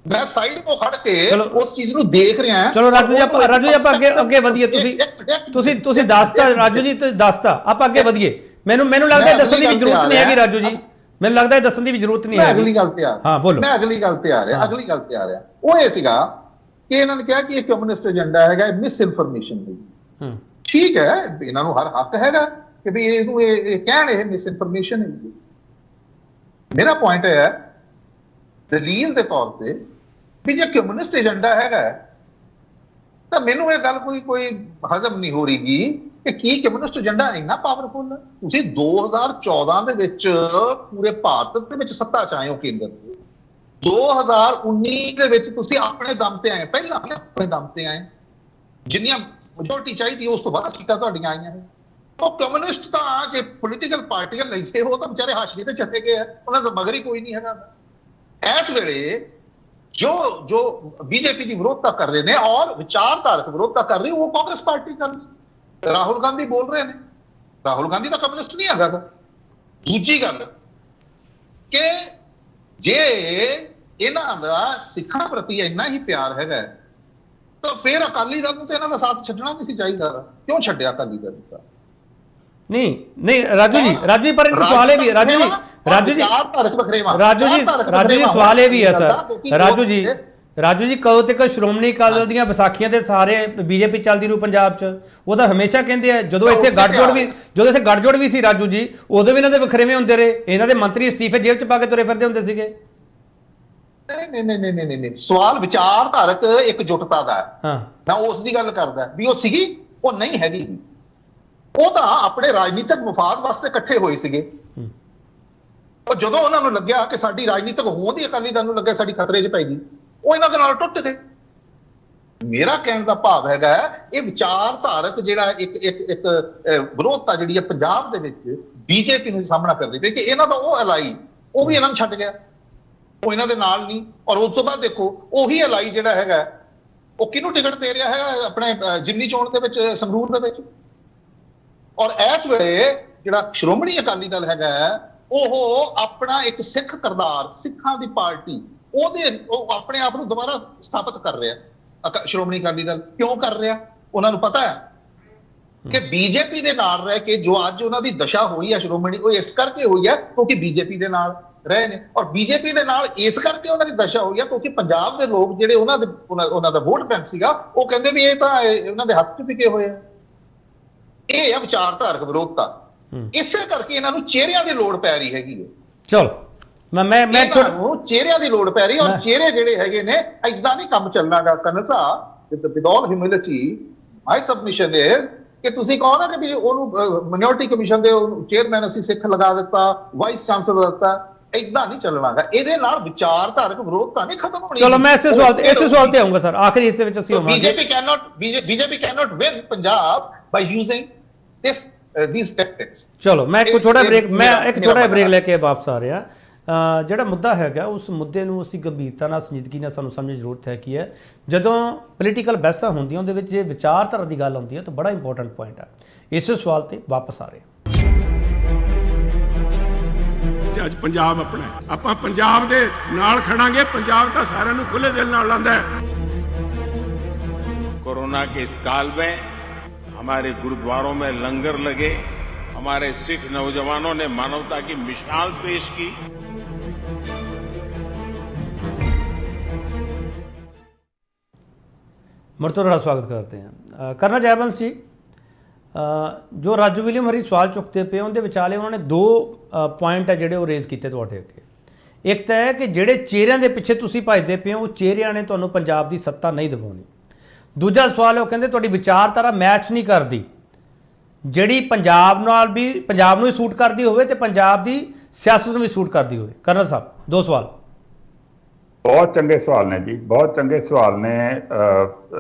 ਮੈਂ ਸਾਈਡ ਤੋਂ ਖੜ ਕੇ ਉਸ ਚੀਜ਼ ਨੂੰ ਦੇਖ ਰਿਹਾ ਹਾਂ। ਚਲੋ ਰਾਜੂ ਜੀ ਆਪਾਂ ਅੱਗੇ ਵਧੀਏ। ਤੁਸੀਂ ਦੱਸਤਾ ਰਾਜੂ ਜੀ, ਤੁਸੀਂ ਦੱਸਤਾ, ਆਪਾਂ ਅੱਗੇ ਵਧੀਏ। ਮੈਨੂੰ ਲੱਗਦਾ ਦੱਸਣ ਦੀ ਵੀ ਜ਼ਰੂਰਤ ਨਹੀਂ ਹੈਗੀ ਰਾਜੂ ਜੀ, ਮੈਨੂੰ ਲੱਗਦਾ ਇਹ ਦੱਸਣ ਦੀ ਵੀ ਜ਼ਰੂਰਤ ਨਹੀਂ ਹੈ। ਅਗਲੀ ਗੱਲ ਤੇ ਆ, ਹਾਂ ਬੋਲੋ। ਮੈਂ ਅਗਲੀ ਗੱਲ ਤੇ ਆ ਰਿਹਾ। ਉਹ ਇਹ ਸੀਗਾ ਕਿ ਇਹਨਾਂ ਨੇ ਕਿਹਾ ਕਿ ਇਹ ਕਮਿਊਨਿਸਟ ਏਜੰਡਾ ਹੈਗਾ, ਮਿਸ ਇਨਫੋਰਮੇਸ਼ਨ ਦੀ। ਠੀਕ ਹੈ, ਇਹਨਾਂ ਨੂੰ ਹਰ ਹੱਕ ਹੈਗਾ ਕਿ ਵੀ ਇਹਨੂੰ ਇਹ ਕਹਿਣ ਇਹ ਮਿਸ ਇਨਫੋਰਮੇਸ਼ਨ ਹੈ। मेरा पॉइंट है दलील के तौर पर भी जो कम्युनिस्ट एजेंडा है तो मैनू ये गल कोई हजम नहीं हो रही कि की कम्युनिस्ट एजेंडा इन्ना पावरफुल है। तुसी 2014 दे विच पूरे भारत दे विच सत्ता च आए हो केंद्र, 2019 दे विच तुसी अपने दम ते आए, पहला अपने दम ते आए, जिन्नियां मेजोरिटी चाहिए उस तो बाद सीटां तुहाडीआं आईयां हैं। तो कम्युनिस्ट तो जो पोलिटिकल पार्टियां लगे वो तो बेचारे हाशगे ते चले गए, उन्होंने तो मगर ही कोई नहीं है। इस वेले जो बीजेपी की विरोधता कर रहे हैं और विचारधारक विरोधता कर रही है वो कांग्रेस पार्टी कर रही। राहुल गांधी बोल रहे हैं, राहुल गांधी तो कम्युनिस्ट नहीं है। दूजी गल कि जे इन्हां दा सिखां प्रति इन्ना ही प्यार है तो फिर अकाली दल नूं ते इन्हां दा साथ छड्डना नहीं सी चाहिदा। क्यों छड्डिया अकाली दल दा साथ? नहीं राजू जी पर इनका सवाल भी राजू जी सवाल भी है सर। राजू जी कदों तक श्रोमणी अकाली दल ਦੀਆਂ ਵਿਸਾਖੀਆਂ ਦੇ ਸਾਰੇ बीजेपी ਚੱਲਦੀ ਰਹੂ ਪੰਜਾਬ 'ਚ? ਉਹ ਤਾਂ ਹਮੇਸ਼ਾ ਕਹਿੰਦੇ ਆ ਜਦੋਂ ਇੱਥੇ ਗੱਠਜੋੜ ਵੀ ਸੀ ਰਾਜੂ ਜੀ, ਉਦੋਂ ਵੀ ਇਹਨਾਂ ਦੇ ਵਖਰੇਵੇਂ ਹੁੰਦੇ ਰਹੇ, ਇਹਨਾਂ ਦੇ ਮੰਤਰੀ ਅਸਤੀਫੇ ਜੇਲ੍ਹ 'ਚ ਪਾ ਕੇ ਤੁਰੇ ਫਿਰਦੇ ਹੁੰਦੇ ਸੀਗੇ। ਨਹੀਂ ਸਵਾਲ ਵਿਚਾਰਧਾਰਕ ਇਕਜੁੱਟਤਾ ਦਾ ਹੈ। ਹਾਂ, ਮੈਂ ਉਸ ਦੀ ਗੱਲ ਕਰਦਾ ਵੀ ਉਹ ਸੀਗੀ, ਉਹ ਨਹੀਂ ਹੈਗੀ। ਉਹ ਤਾਂ ਆਪਣੇ ਰਾਜਨੀਤਿਕ ਮਫਾਦ ਵਾਸਤੇ ਇਕੱਠੇ ਹੋਏ ਸੀਗੇ। ਔਰ ਜਦੋਂ ਉਹਨਾਂ ਨੂੰ ਲੱਗਿਆ ਕਿ ਸਾਡੀ ਰਾਜਨੀਤਿਕ ਹੋਂਦ ਹੀ ਅਕਾਲੀ ਦਲ ਨੂੰ ਲੱਗਿਆ ਸਾਡੀ ਖਤਰੇ 'ਚ ਪੈ ਗਈ, ਉਹ ਇਹਨਾਂ ਦੇ ਨਾਲ ਟੁੱਟ ਗਏ। ਮੇਰਾ ਕਹਿਣ ਦਾ ਭਾਵ ਹੈਗਾ ਇਹ ਵਿਚਾਰਧਾਰਕ ਜਿਹੜਾ ਇੱਕ ਵਿਰੋਧਤਾ ਜਿਹੜੀ ਹੈ ਪੰਜਾਬ ਦੇ ਵਿੱਚ ਬੀਜੇਪੀ ਨੂੰ ਸਾਹਮਣਾ ਕਰਦੀ ਪਈ ਕਿ ਇਹਨਾਂ ਦਾ ਉਹ ਅਲਾਈ ਉਹ ਵੀ ਇਹਨਾਂ ਨੂੰ ਛੱਡ ਗਿਆ, ਉਹ ਇਹਨਾਂ ਦੇ ਨਾਲ ਨਹੀਂ। ਔਰ ਉਸ ਤੋਂ ਬਾਅਦ ਦੇਖੋ ਉਹੀ ਅਲਾਈ ਜਿਹੜਾ ਹੈਗਾ ਉਹ ਕਿਹਨੂੰ ਟਿਕਟ ਦੇ ਰਿਹਾ ਹੈ ਆਪਣੇ ਜਿਮਨੀ ਚੋਣ ਦੇ ਵਿੱਚ, ਸੰਗਰੂਰ ਦੇ ਵਿੱਚ। ਔਰ ਇਸ ਵੇਲੇ ਜਿਹੜਾ ਸ਼੍ਰੋਮਣੀ ਅਕਾਲੀ ਦਲ ਹੈਗਾ ਉਹ ਆਪਣਾ ਇੱਕ ਸਿੱਖ ਕਰਤਾਰ, ਸਿੱਖਾਂ ਦੀ ਪਾਰਟੀ, ਉਹ ਆਪਣੇ ਆਪ ਨੂੰ ਦੁਬਾਰਾ ਸਥਾਪਿਤ ਕਰ ਰਿਹਾ। ਸ਼੍ਰੋਮਣੀ ਅਕਾਲੀ ਦਲ ਕਿਉਂ ਕਰ ਰਿਹਾ? ਉਹਨਾਂ ਨੂੰ ਪਤਾ ਹੈ ਕਿ ਬੀਜੇਪੀ ਦੇ ਨਾਲ ਰਹਿ ਕੇ ਜੋ ਅੱਜ ਉਹਨਾਂ ਦੀ ਦਸ਼ਾ ਹੋਈ ਹੈ ਸ਼੍ਰੋਮਣੀ, ਉਹ ਇਸ ਕਰਕੇ ਹੋਈ ਹੈ ਕਿਉਂਕਿ ਬੀਜੇਪੀ ਦੇ ਨਾਲ ਰਹੇ ਨੇ। ਔਰ ਬੀਜੇਪੀ ਦੇ ਨਾਲ ਇਸ ਕਰਕੇ ਉਹਨਾਂ ਦੀ ਦਸ਼ਾ ਹੋਈ ਹੈ ਕਿਉਂਕਿ ਪੰਜਾਬ ਦੇ ਲੋਕ ਜਿਹੜੇ ਉਹਨਾਂ ਦਾ ਵੋਟ ਬੈਂਕ ਸੀਗਾ, ਉਹ ਕਹਿੰਦੇ ਵੀ ਇਹ ਤਾਂ ਉਹਨਾਂ ਦੇ ਹੱਥ 'ਚ ਵਿਕੇ ਹੋਏ ਆ। ਇਹ ਹੈ ਵਿਚਾਰਧਾਰਕ ਵਿਰੋਧਤਾ। ਇਸੇ ਕਰਕੇ ਇਹਨਾਂ ਨੂੰ ਚਿਹਰਿਆਂ ਦੀ ਲੋੜ ਪੈ ਰਹੀ ਹੈਗੀ ਹੈ। ਚਲੋ ਮੈਂ ਚਿਹਰਿਆਂ ਦੀ ਲੋੜ ਪੈ ਰਹੀ, ਔਰ ਚਿਹਰੇ ਜਿਹੜੇ ਹੈਗੇ ਨੇ ਏਦਾਂ ਨਹੀਂ ਕੰਮ ਚੱਲਣਾਗਾ। Colonel Sahib with all humility my submission is ਕਿ ਤੁਸੀਂ ਕਹੋ ਨਾ ਕਿ ਵੀ ਉਹਨੂੰ ਮਾਈਨੋਰਟੀ ਕਮਿਸ਼ਨ ਦੇ ਚੇਅਰਮੈਨ ਅਸੀਂ ਸਿੱਖ ਲਗਾ ਦਿੱਤਾ, ਵਾਈਸ ਚਾਂਸਲਰ ਦਿੱਤਾ, ਏਦਾਂ ਨਹੀਂ ਚੱਲਣਾਗਾ। ਇਹਦੇ ਨਾਲ ਵਿਚਾਰਧਾਰਕ ਵਿਰੋਧਤਾ ਨਹੀਂ ਖਤਮ ਹੋਣੀ। ਚਲੋ ਮੈਂ ਇਸੇ ਸਵਾਲ ਤੇ ਆਉਂਗਾ ਸਰ, ਆਖਰੀ ਹਿੱਸੇ ਵਿੱਚ ਅਸੀਂ BJP cannot win Punjab by using these tactics। ਚਲੋ ਮੈਂ ਇੱਕ ਛੋਟਾ ਬ੍ਰੇਕ ਲੈ ਕੇ ਵਾਪਸ ਆ ਰਿਹਾ। ਜਿਹੜਾ ਮੁੱਦਾ ਹੈਗਾ ਉਸ ਮੁੱਦੇ ਨੂੰ ਅਸੀਂ ਗੰਭੀਰਤਾ ਨਾਲ, ਸੰਜੀਦਗੀ ਨਾਲ ਸਾਨੂੰ ਸਮਝਣ ਦੀ ਜ਼ਰੂਰਤ ਹੈ ਕਿ ਹੈ ਜਦੋਂ ਪੋਲੀਟੀਕਲ ਬਹਿਸਾਂ ਹੁੰਦੀਆਂ ਉਹਦੇ ਵਿੱਚ ਜੇ ਵਿਚਾਰਧਾਰਾ ਦੀ ਗੱਲ ਆਉਂਦੀ ਹੈ ਤਾਂ ਬੜਾ ਇੰਪੋਰਟੈਂਟ ਪੁਆਇੰਟ ਹੈ। ਇਸੇ ਸਵਾਲ ਤੇ ਵਾਪਸ ਆ ਰਹੇ ਅੱਜ ਪੰਜਾਬ ਆਪਣਾ, ਆਪਾਂ ਪੰਜਾਬ ਦੇ ਨਾਲ ਖੜਾਂਗੇ। ਪੰਜਾਬ ਤਾਂ ਸਾਰਿਆਂ ਨੂੰ ਖੁੱਲੇ ਦਿਲ ਨਾਲ ਲਾਂਦਾ ਹੈ। कोरोना के इस काल में हमारे गुरुद्वारों में लंगर लगे, हमारे सिख नौजवानों ने मानवता की मिसाल पेश की। मुड़तो स्वागत करते हैं। करना जयवंश जी, जो राजू विलियम हरी सवाल चुकते पे उनके विचाले उन्होंने दो पॉइंट है जोड़े वो रेज किए तुहाडे अगे। एक तो है कि जेडे चेहरिਆਂ ਦੇ ਪਿੱਛੇ ਤੁਸੀਂ ਭੱਜਦੇ ਪਏ ਹੋ ਉਹ ਚਿਹਰਿਆਂ ਨੇ ਤੁਹਾਨੂੰ ਪੰਜਾਬ ਦੀ ਸੱਤਾ ਨਹੀਂ ਦਿਵਾਉਣੀ। ਦੂਜਾ ਸਵਾਲ ਉਹ ਕਹਿੰਦੇ ਤੁਹਾਡੀ ਵਿਚਾਰਧਾਰਾ ਮੈਚ ਨਹੀਂ ਕਰਦੀ ਜਿਹੜੀ ਪੰਜਾਬ ਨਾਲ ਵੀ ਪੰਜਾਬ ਨੂੰ ਹੀ ਸੂਟ ਕਰਦੀ ਹੋਵੇ ਤੇ ਪੰਜਾਬ ਦੀ ਸਿਆਸਤ ਨੂੰ ਵੀ ਸੂਟ ਕਰਦੀ ਹੋਵੇ। ਕਰਨਲ ਸਾਹਿਬ, ਦੋ ਸਵਾਲ। बहुत चंगे सवाल ने जी, बहुत चंगे सवाल ने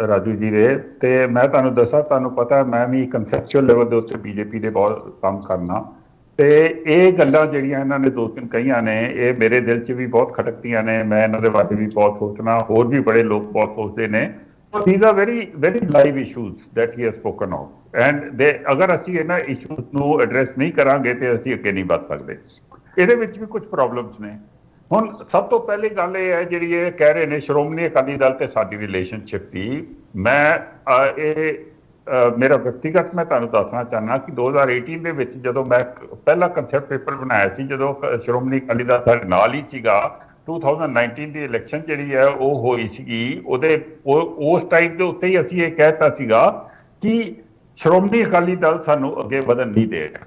राजू जी दे। ते मैं तुहानू दसा, तुहानू पता मैं भी कंसैप्चुअल लेवल के उत्ते बीजेपी के बहुत काम करना, तो ये गल्लां जिहड़ियां इन्हां ने दो तीन कहियां ने ये मेरे दिल च भी बहुत खटकदियां ने। मैं इन्हां दे बारे भी बहुत सोचना, होर भी बड़े लोग बहुत सोचते ने। These are very very live issues that he has spoken of and they अगर असीं इन्हां इशूज नू एड्रैस नहीं करांगे तो असीं अगे नहीं वध सकदे। इहदे विच भी कुछ प्रॉब्लम्स ने। ਹੁਣ ਸਭ ਤੋਂ ਪਹਿਲੀ ਗੱਲ ਇਹ ਹੈ ਜਿਹੜੀ ਇਹ ਕਹਿ ਰਹੇ ਨੇ ਸ਼੍ਰੋਮਣੀ ਅਕਾਲੀ ਦਲ ਤੇ ਸਾਡੀ ਰਿਲੇਸ਼ਨਸ਼ਿਪ ਦੀ, ਮੇਰਾ ਵਿਅਕਤੀਗਤ ਮੈਂ ਤੁਹਾਨੂੰ ਦੱਸਣਾ ਚਾਹੁੰਦਾ ਕਿ 2018 ਦੇ ਵਿੱਚ ਜਦੋਂ ਮੈਂ ਪਹਿਲਾ ਕਨਸੈਪਟ ਪੇਪਰ ਬਣਾਇਆ ਸੀ, ਜਦੋਂ ਸ਼੍ਰੋਮਣੀ ਅਕਾਲੀ ਦਲ ਸਾਡੇ ਨਾਲ ਹੀ ਸੀਗਾ, 2019 ਦੀ ਇਲੈਕਸ਼ਨ ਜਿਹੜੀ ਹੈ ਉਹ ਹੋਈ ਸੀਗੀ, ਉਸ ਟਾਈਮ ਦੇ ਉੱਤੇ ਹੀ ਅਸੀਂ ਇਹ ਕਹਿਤਾ ਸੀਗਾ ਕਿ ਸ਼੍ਰੋਮਣੀ ਅਕਾਲੀ ਦਲ ਸਾਨੂੰ ਅੱਗੇ ਵਧਣ ਨਹੀਂ ਦੇਗਾ।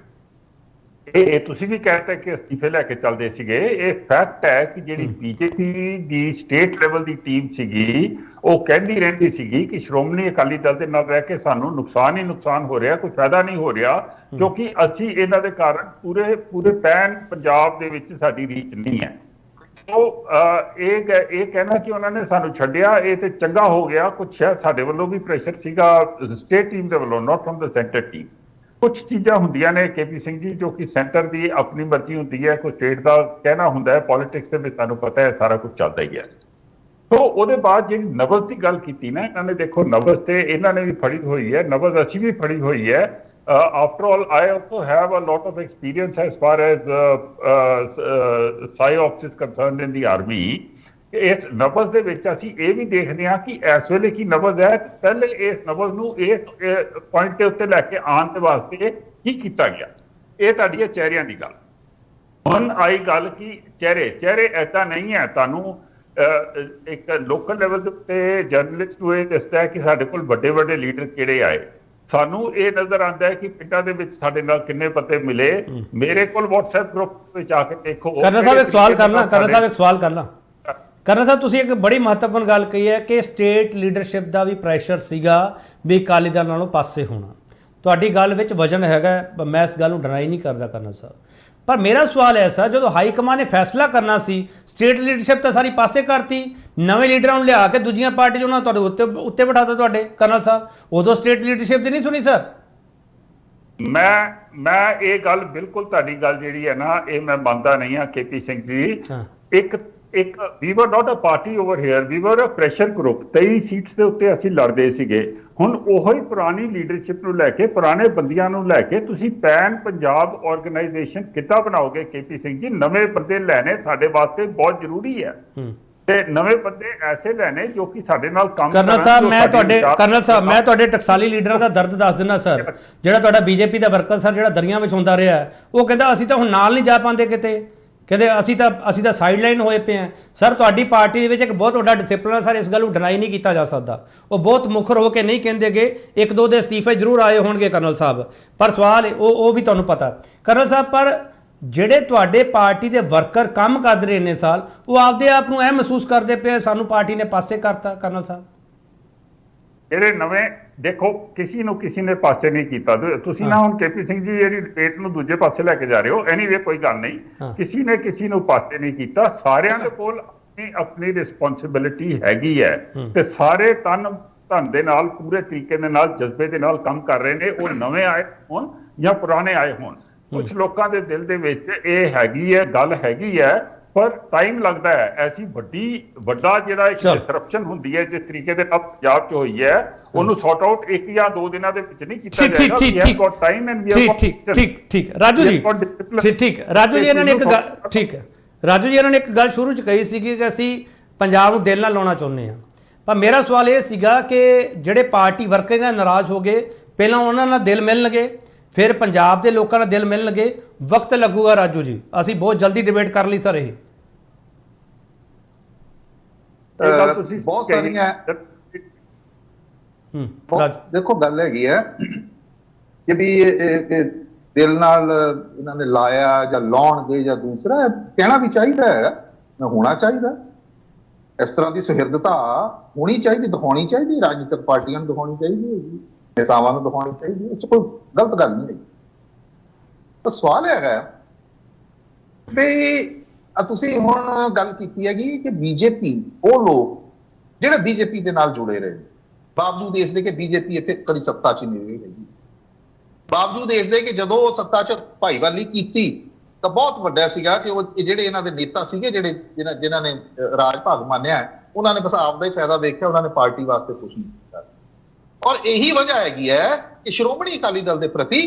ਇਹ ਤੁਸੀਂ ਵੀ कहते कि ਅਸਤੀਫੇ ਲੈ ਕੇ ਚੱਲਦੇ ਸੀਗੇ। ਇਹ ਫੈਕਟ ਹੈ ਕਿ ਜਿਹੜੀ ਬੀਜੇਪੀ ਦੀ ਸਟੇਟ ਲੈਵਲ ਦੀ ਟੀਮ ਸੀਗੀ ਉਹ ਕਹਿੰਦੀ ਰਹਿੰਦੀ ਸੀਗੀ ਕਿ ਸ਼੍ਰੋਮਣੀ ਅਕਾਲੀ ਦਲ ਦੇ ਨਾਲ ਰਹਿ ਕੇ ਸਾਨੂੰ ਨੁਕਸਾਨ ਹੀ ਨੁਕਸਾਨ ਹੋ ਰਿਹਾ, ਕੋਈ ਫਾਇਦਾ ਨਹੀਂ ਹੋ ਰਿਹਾ, ਕਿਉਂਕਿ ਅਸੀਂ ਇਹਨਾਂ ਦੇ ਕਾਰਨ ਪੂਰੇ ਪੈਨ ਪੰਜਾਬ ਦੇ ਵਿੱਚ ਸਾਡੀ ਰੀਚ ਨਹੀਂ ਹੈ। ਸੋ ਇਹ ਕਹਿਣਾ ਕਿ ਉਹਨਾਂ ਨੇ ਸਾਨੂੰ ਛੱਡਿਆ ਇਹ ਤੇ ਚੰਗਾ ਹੋ ਗਿਆ। ਕੁਛ ਸ਼ਾਇਦ ਸਾਡੇ ਵੱਲੋਂ ਵੀ ਪ੍ਰੈਸ਼ਰ ਸੀਗਾ ਸਟੇਟ ਟੀਮ ਦੇ ਵੱਲੋਂ, ਨਾਟ ਫਰਮ ਦ ਸੈਂਟਰ ਟੀਮ। कुछ चीज़ां होंदियां ने KP सिंह जी जो कि सेंटर की अपनी मर्जी होंदी है, कोई स्टेट का कहना होंदा है, पॉलिटिक्स के विच तुहानूं पता है सारा कुछ चलता ही है। तो उसदे बाद जी नबज की गल की ना, इन्होंने देखो नबज तो इन्होंने भी फड़ी हुई है, नबज असी भी फड़ी हुई है। After all I also have a lot of experience as far as psyops is concerned in the army. इस नबज ਦੇ ਵਿੱਚ ਅਸੀਂ ਇਹ ਵੀ ਦੇਖਦੇ ਹਾਂ ਕਿ ਇਸ ਵੇਲੇ ਕੀ ਨਬਜ਼ ਹੈ, ਪਹਿਲੇ ਇਸ ਨਬਜ਼ ਨੂੰ ਇਸ ਪੁਆਇੰਟ ਦੇ ਉੱਤੇ ਲੈ ਕੇ ਆਉਣ ਦੇ ਵਾਸਤੇ ਕੀ ਕੀਤਾ ਗਿਆ। ਇਹ ਤੁਹਾਡੀ ਚਿਹਰਿਆਂ ਦੀ ਗੱਲ। ਹੁਣ ਆਈ ਗੱਲ ਕਿ ਚਿਹਰੇ ਐਦਾਂ ਨਹੀਂ ਹੈ। ਤੁਹਾਨੂੰ ਇੱਕ ਲੋਕਲ ਲੈਵਲ ਦੇ ਉੱਤੇ ਜਰਨਲਿਸਟ ਨੂੰ ਇਹ ਦੱਸਦਾ ਹੈ ਕਿ ਸਾਡੇ ਕੋਲ ਵੱਡੇ ਲੀਡਰ ਕਿਹੜੇ ਆਏ। ਸਾਨੂੰ ਇਹ ਨਜ਼ਰ ਆਉਂਦਾ ਹੈ ਕਿ ਪਿੰਡਾਂ ਦੇ ਵਿੱਚ ਸਾਡੇ ਨਾਲ ਕਿੰਨੇ ਪੱਤੇ ਮਿਲੇ। ਮੇਰੇ ਕੋਲ WhatsApp ਗਰੁੱਪ ਵਿੱਚ ਆ ਕੇ ਦੇਖੋ। ਕਰਨਲ ਸਾਹਿਬ ਇੱਕ ਸਵਾਲ ਕਰਨਾ। ਕਰਨਲ ਸਾਹਿਬ ਤੁਸੀਂ ਇੱਕ ਬੜੀ ਮਹੱਤਵਪੂਰਨ ਗੱਲ ਕਹੀ ਹੈ ਕਿ ਸਟੇਟ ਲੀਡਰਸ਼ਿਪ ਦਾ ਵੀ ਪ੍ਰੈਸ਼ਰ ਸੀਗਾ ਵੀ ਅਕਾਲੀ ਦਲ ਨਾਲੋਂ ਪਾਸੇ ਹੋਣਾ। ਤੁਹਾਡੀ ਗੱਲ ਵਿੱਚ ਵਜਨ ਹੈਗਾ, ਮੈਂ ਇਸ ਗੱਲ ਨੂੰ ਡਿਨਾਈ ਨਹੀਂ ਕਰਦਾ ਕਰਨਲ ਸਾਹਿਬ। ਪਰ ਮੇਰਾ ਸਵਾਲ ਐਸਾ, ਜਦੋਂ ਹਾਈ ਕਮਾਂਡ ਨੇ ਫੈਸਲਾ ਕਰਨਾ ਸੀ ਸਟੇਟ ਲੀਡਰਸ਼ਿਪ ਤਾਂ ਸਾਰੀ ਪਾਸੇ ਕਰਤੀ, ਨਵੇਂ ਲੀਡਰਾਂ ਨੂੰ ਲਿਆ ਕੇ ਦੂਜੀਆਂ ਪਾਰਟੀ ਉਹਨਾਂ ਤੁਹਾਡੇ ਉੱਤੇ ਬਿਠਾਤਾ ਤੁਹਾਡੇ ਕਰਨਲ ਸਾਹਿਬ, ਉਦੋਂ ਸਟੇਟ ਲੀਡਰਸ਼ਿਪ ਦੀ ਨਹੀਂ ਸੁਣੀ ਸਰ। ਮੈਂ ਇਹ ਗੱਲ ਬਿਲਕੁਲ ਤੁਹਾਡੀ ਗੱਲ ਜਿਹੜੀ ਹੈ ਨਾ ਇਹ ਮੈਂ ਮੰਨਦਾ ਨਹੀਂ ਹਾਂ KP ਸਿੰਘ ਜੀ। ਇੱਕ ਵੀ ਵਰ ਨਾਟ ਅ ਪਾਰਟੀ ਓਵਰ ਹੇਅਰ, ਵੀ ਵਰ ਅ ਪ੍ਰੈਸ਼ਰ ਗਰੁੱਪ। 23 ਸੀਟਸ ਦੇ ਉੱਤੇ ਅਸੀਂ ਲੜਦੇ ਸੀਗੇ। ਹੁਣ ਉਹੀ ਪੁਰਾਣੀ ਲੀਡਰਸ਼ਿਪ ਨੂੰ ਲੈ ਕੇ, ਪੁਰਾਣੇ ਬੰਦਿਆਂ ਨੂੰ ਲੈ ਕੇ ਤੁਸੀਂ ਪੈਨ ਪੰਜਾਬ ਆਰਗੇਨਾਈਜੇਸ਼ਨ ਕਿੱਦਾਂ ਬਣਾਓਗੇ KP ਸਿੰਘ ਜੀ? ਨਵੇਂ ਬੰਦੇ ਲੈਣੇ ਸਾਡੇ ਵਾਸਤੇ ਬਹੁਤ ਜ਼ਰੂਰੀ ਹੈ ਤੇ ਨਵੇਂ ਬੰਦੇ ਐਸੇ ਲੈਣੇ ਜੋ ਕਿ ਸਾਡੇ ਨਾਲ ਕੰਮ ਕਰਨ। ਕਰਨਲ ਸਾਹਿਬ ਮੈਂ ਤੁਹਾਡੇ ਟਕਸਾਲੀ ਲੀਡਰਾਂ ਦਾ ਦਰਦ ਦੱਸ ਦਿੰਦਾ ਸਰ। ਜਿਹੜਾ ਤੁਹਾਡਾ BJP ਦਾ ਵਰਕਰ ਸਰ ਜਿਹੜਾ ਦਰਿਆ ਵਿੱਚ ਹੁੰਦਾ ਰਿਹਾ, ਉਹ ਕਹਿੰਦਾ ਅਸੀਂ ਤਾਂ ਹੁਣ ਨਾਲ ਨਹੀਂ ਜਾ ਪਾਉਂਦੇ ਕਿਤੇ, ਕਹਿੰਦੇ ਅਸੀਂ ਤਾਂ ਸਾਈਡ ਲਾਈਨ ਹੋਏ ਪਏ ਹਾਂ। ਸਰ ਤੁਹਾਡੀ ਪਾਰਟੀ ਦੇ ਵਿੱਚ ਇੱਕ ਬਹੁਤ ਵੱਡਾ ਡਿਸਪਲਿਨ ਹੈ ਸਰ, ਇਸ ਗੱਲ ਨੂੰ ਡਿਨਾਈ ਨਹੀਂ ਕੀਤਾ ਜਾ ਸਕਦਾ। ਉਹ ਬਹੁਤ ਮੁਖਰ ਹੋ ਕੇ ਨਹੀਂ ਕਹਿੰਦੇਗੇ, ਇੱਕ ਦੋ ਦੇ ਅਸਤੀਫੇ ਜ਼ਰੂਰ ਆਏ ਹੋਣਗੇ ਕਰਨਲ ਸਾਹਿਬ, ਪਰ ਸਵਾਲ ਉਹ ਵੀ ਤੁਹਾਨੂੰ ਪਤਾ ਕਰਨਲ ਸਾਹਿਬ। ਪਰ ਜਿਹੜੇ ਤੁਹਾਡੇ ਪਾਰਟੀ ਦੇ ਵਰਕਰ ਕੰਮ ਕਰਦੇ ਰਹੇ ਇੰਨੇ ਸਾਲ, ਉਹ ਆਪਦੇ ਆਪ ਨੂੰ ਇਹ ਮਹਿਸੂਸ ਕਰਦੇ ਪਏ ਸਾਨੂੰ ਪਾਰਟੀ ਨੇ ਪਾਸੇ ਕਰਤਾ ਕਰਨਲ ਸਾਹਿਬ। ਜਿਹੜੇ ਨਵੇਂ ਦੇਖੋ ਕਿਸੇ ਨੇ ਪਾਸੇ ਨਹੀਂ ਕੀਤਾ। ਤੁਸੀਂ ਨਾ ਹੁਣ KP ਸਿੰਘ ਜੀ ਜਿਹੜੀ ਡਿਬੇਟ ਨੂੰ ਦੂਜੇ ਪਾਸੇ ਲੈ ਕੇ ਜਾ ਰਹੇ ਹੋ। ਐਨੀਵੇ ਕੋਈ ਗੱਲ ਨਹੀਂ, ਕਿਸੇ ਨੂੰ ਪਾਸੇ ਨਹੀਂ ਕੀਤਾ। ਸਾਰਿਆਂ ਦੇ ਕੋਲ ਆਪਣੀ ਰਿਸਪੌਂਸਿਬਿਲਿਟੀ ਹੈਗੀ ਹੈ ਤੇ ਸਾਰੇ ਧਨ ਦੇ ਨਾਲ ਪੂਰੇ ਤਰੀਕੇ ਦੇ ਨਾਲ ਜਜ਼ਬੇ ਦੇ ਨਾਲ ਕੰਮ ਕਰ ਰਹੇ ਨੇ। ਉਹ ਨਵੇਂ ਆਏ ਹੋਣ ਜਾਂ ਪੁਰਾਣੇ ਆਏ ਹੋਣ, ਕੁਝ ਲੋਕਾਂ ਦੇ ਦਿਲ ਦੇ ਵਿੱਚ ਇਹ ਹੈਗੀ ਹੈ, ਗੱਲ ਹੈਗੀ ਹੈ, ਪਰ ਟਾਈਮ ਲੱਗਦਾ ਹੈ। ਐਸੀ ਵੱਡਾ ਜਿਹੜਾ ਇੱਕ ਡਿਸਰਪਸ਼ਨ ਹੁੰਦੀ ਹੈ ਜਿਸ ਤਰੀਕੇ ਦੇ ਨਾਲ ਪੰਜਾਬ 'ਚ ਹੋਈ ਹੈ, ਉਹਨੂੰ ਸੌਟ ਆਊਟ 1 ਜਾਂ 2 ਦਿਨਾਂ ਦੇ ਵਿੱਚ ਨਹੀਂ ਕੀਤਾ ਜਾਏਗਾ। We have got time and we have got ਠੀਕ ਰਾਜੂ ਜੀ ਇਹਨਾਂ ਨੇ ਇੱਕ ਗੱਲ ਸ਼ੁਰੂ 'ਚ ਕਹੀ ਸੀਗੀ ਕਿ ਅਸੀਂ ਪੰਜਾਬ ਨੂੰ ਦਿਲ ਨਾਲ ਲਾਉਣਾ ਚਾਹੁੰਦੇ ਹਾਂ। ਪਰ ਮੇਰਾ ਸਵਾਲ ਇਹ ਸੀਗਾ ਕਿ ਜਿਹੜੇ ਪਾਰਟੀ ਵਰਕਰ ਨਾਲ ਨਾਰਾਜ਼ ਹੋ ਗਏ, ਪਹਿਲਾਂ ਉਹਨਾਂ ਨਾਲ ਦਿਲ ਮਿਲਣਗੇ ਫਿਰ ਪੰਜਾਬ ਦੇ ਲੋਕਾਂ ਨਾਲ ਦਿਲ ਮਿਲਣਗੇ, ਵਕਤ ਲੱਗੂਗਾ ਰਾਜੂ ਜੀ। ਅਸੀਂ ਬਹੁਤ ਜਲਦੀ ਡਿਬੇਟ ਕਰ ਲਈ ਸਰ। ਇਹ ਗੱਲ ਤੁਸੀਂ ਬਹੁਤ ਸਾਰੀਆਂ ਰਾਜੂ ਦੇਖੋ ਗੱਲ ਹੈਗੀ ਹੈ ਕਿ ਵੀ ਇਹ ਦਿਲ ਨਾਲ ਇਹਨਾਂ ਨੇ ਲਾਇਆ ਜਾਂ ਲਾਉਣਗੇ ਜਾਂ ਦੂਸਰਾ, ਕਹਿਣਾ ਵੀ ਚਾਹੀਦਾ ਹੈ, ਹੋਣਾ ਚਾਹੀਦਾ। ਇਸ ਤਰ੍ਹਾਂ ਦੀ ਸੁਹਿਰਦਤਾ ਹੋਣੀ ਚਾਹੀਦੀ, ਦਿਖਾਉਣੀ ਚਾਹੀਦੀ, ਰਾਜਨੀਤਿਕ ਪਾਰਟੀਆਂ ਨੂੰ ਦਿਖਾਉਣੀ ਚਾਹੀਦੀ ਹੈਗੀ, ਨੇਤਾਵਾਂ ਨੂੰ ਦਿਖਾਉਣੀ ਚਾਹੀਦੀ। ਇਸ 'ਚ ਕੋਈ ਗਲਤ ਗੱਲ ਨਹੀਂ ਹੈਗੀ। ਪਰ ਸਵਾਲ ਹੈਗਾ ਵੀ ਤੁਸੀਂ ਹੁਣ ਗੱਲ ਕੀਤੀ ਹੈਗੀ ਕਿ ਬੀਜੇਪੀ, ਉਹ ਲੋਕ ਜਿਹੜੇ ਬੀਜੇਪੀ ਦੇ ਨਾਲ ਜੁੜੇ ਰਹੇ, ਬਾਵਜੂਦ ਇਸ ਦੇ ਕਿ ਬੀਜੇਪੀ ਇੱਥੇ ਕਦੀ ਸੱਤਾ 'ਚ ਨਹੀਂ ਰਹੀ ਹੈਗੀ, ਬਾਵਜੂਦ ਇਸ ਦੇ ਕਿ ਜਦੋਂ ਉਹ ਸੱਤਾ 'ਚ ਭਾਈਵਾਲੀ ਕੀਤੀ ਤਾਂ ਬਹੁਤ ਵੱਡਾ ਸੀਗਾ ਕਿ ਉਹ ਜਿਹੜੇ ਇਹਨਾਂ ਦੇ ਨੇਤਾ ਸੀਗੇ, ਜਿਨ੍ਹਾਂ ਨੇ ਰਾਜ ਭਾਗ ਮੰਨਿਆ, ਉਹਨਾਂ ਨੇ ਬਸ ਆਪਦਾ ਹੀ ਫਾਇਦਾ ਵੇਖਿਆ, ਉਹਨਾਂ ਨੇ ਪਾਰਟੀ ਵਾਸਤੇ ਕੁਝ ਨਹੀਂ ਕੀਤਾ। ਔਰ ਇਹੀ ਵਜ੍ਹਾ ਹੈਗੀ ਹੈ ਕਿ ਸ਼੍ਰੋਮਣੀ ਅਕਾਲੀ ਦਲ ਦੇ ਪ੍ਰਤੀ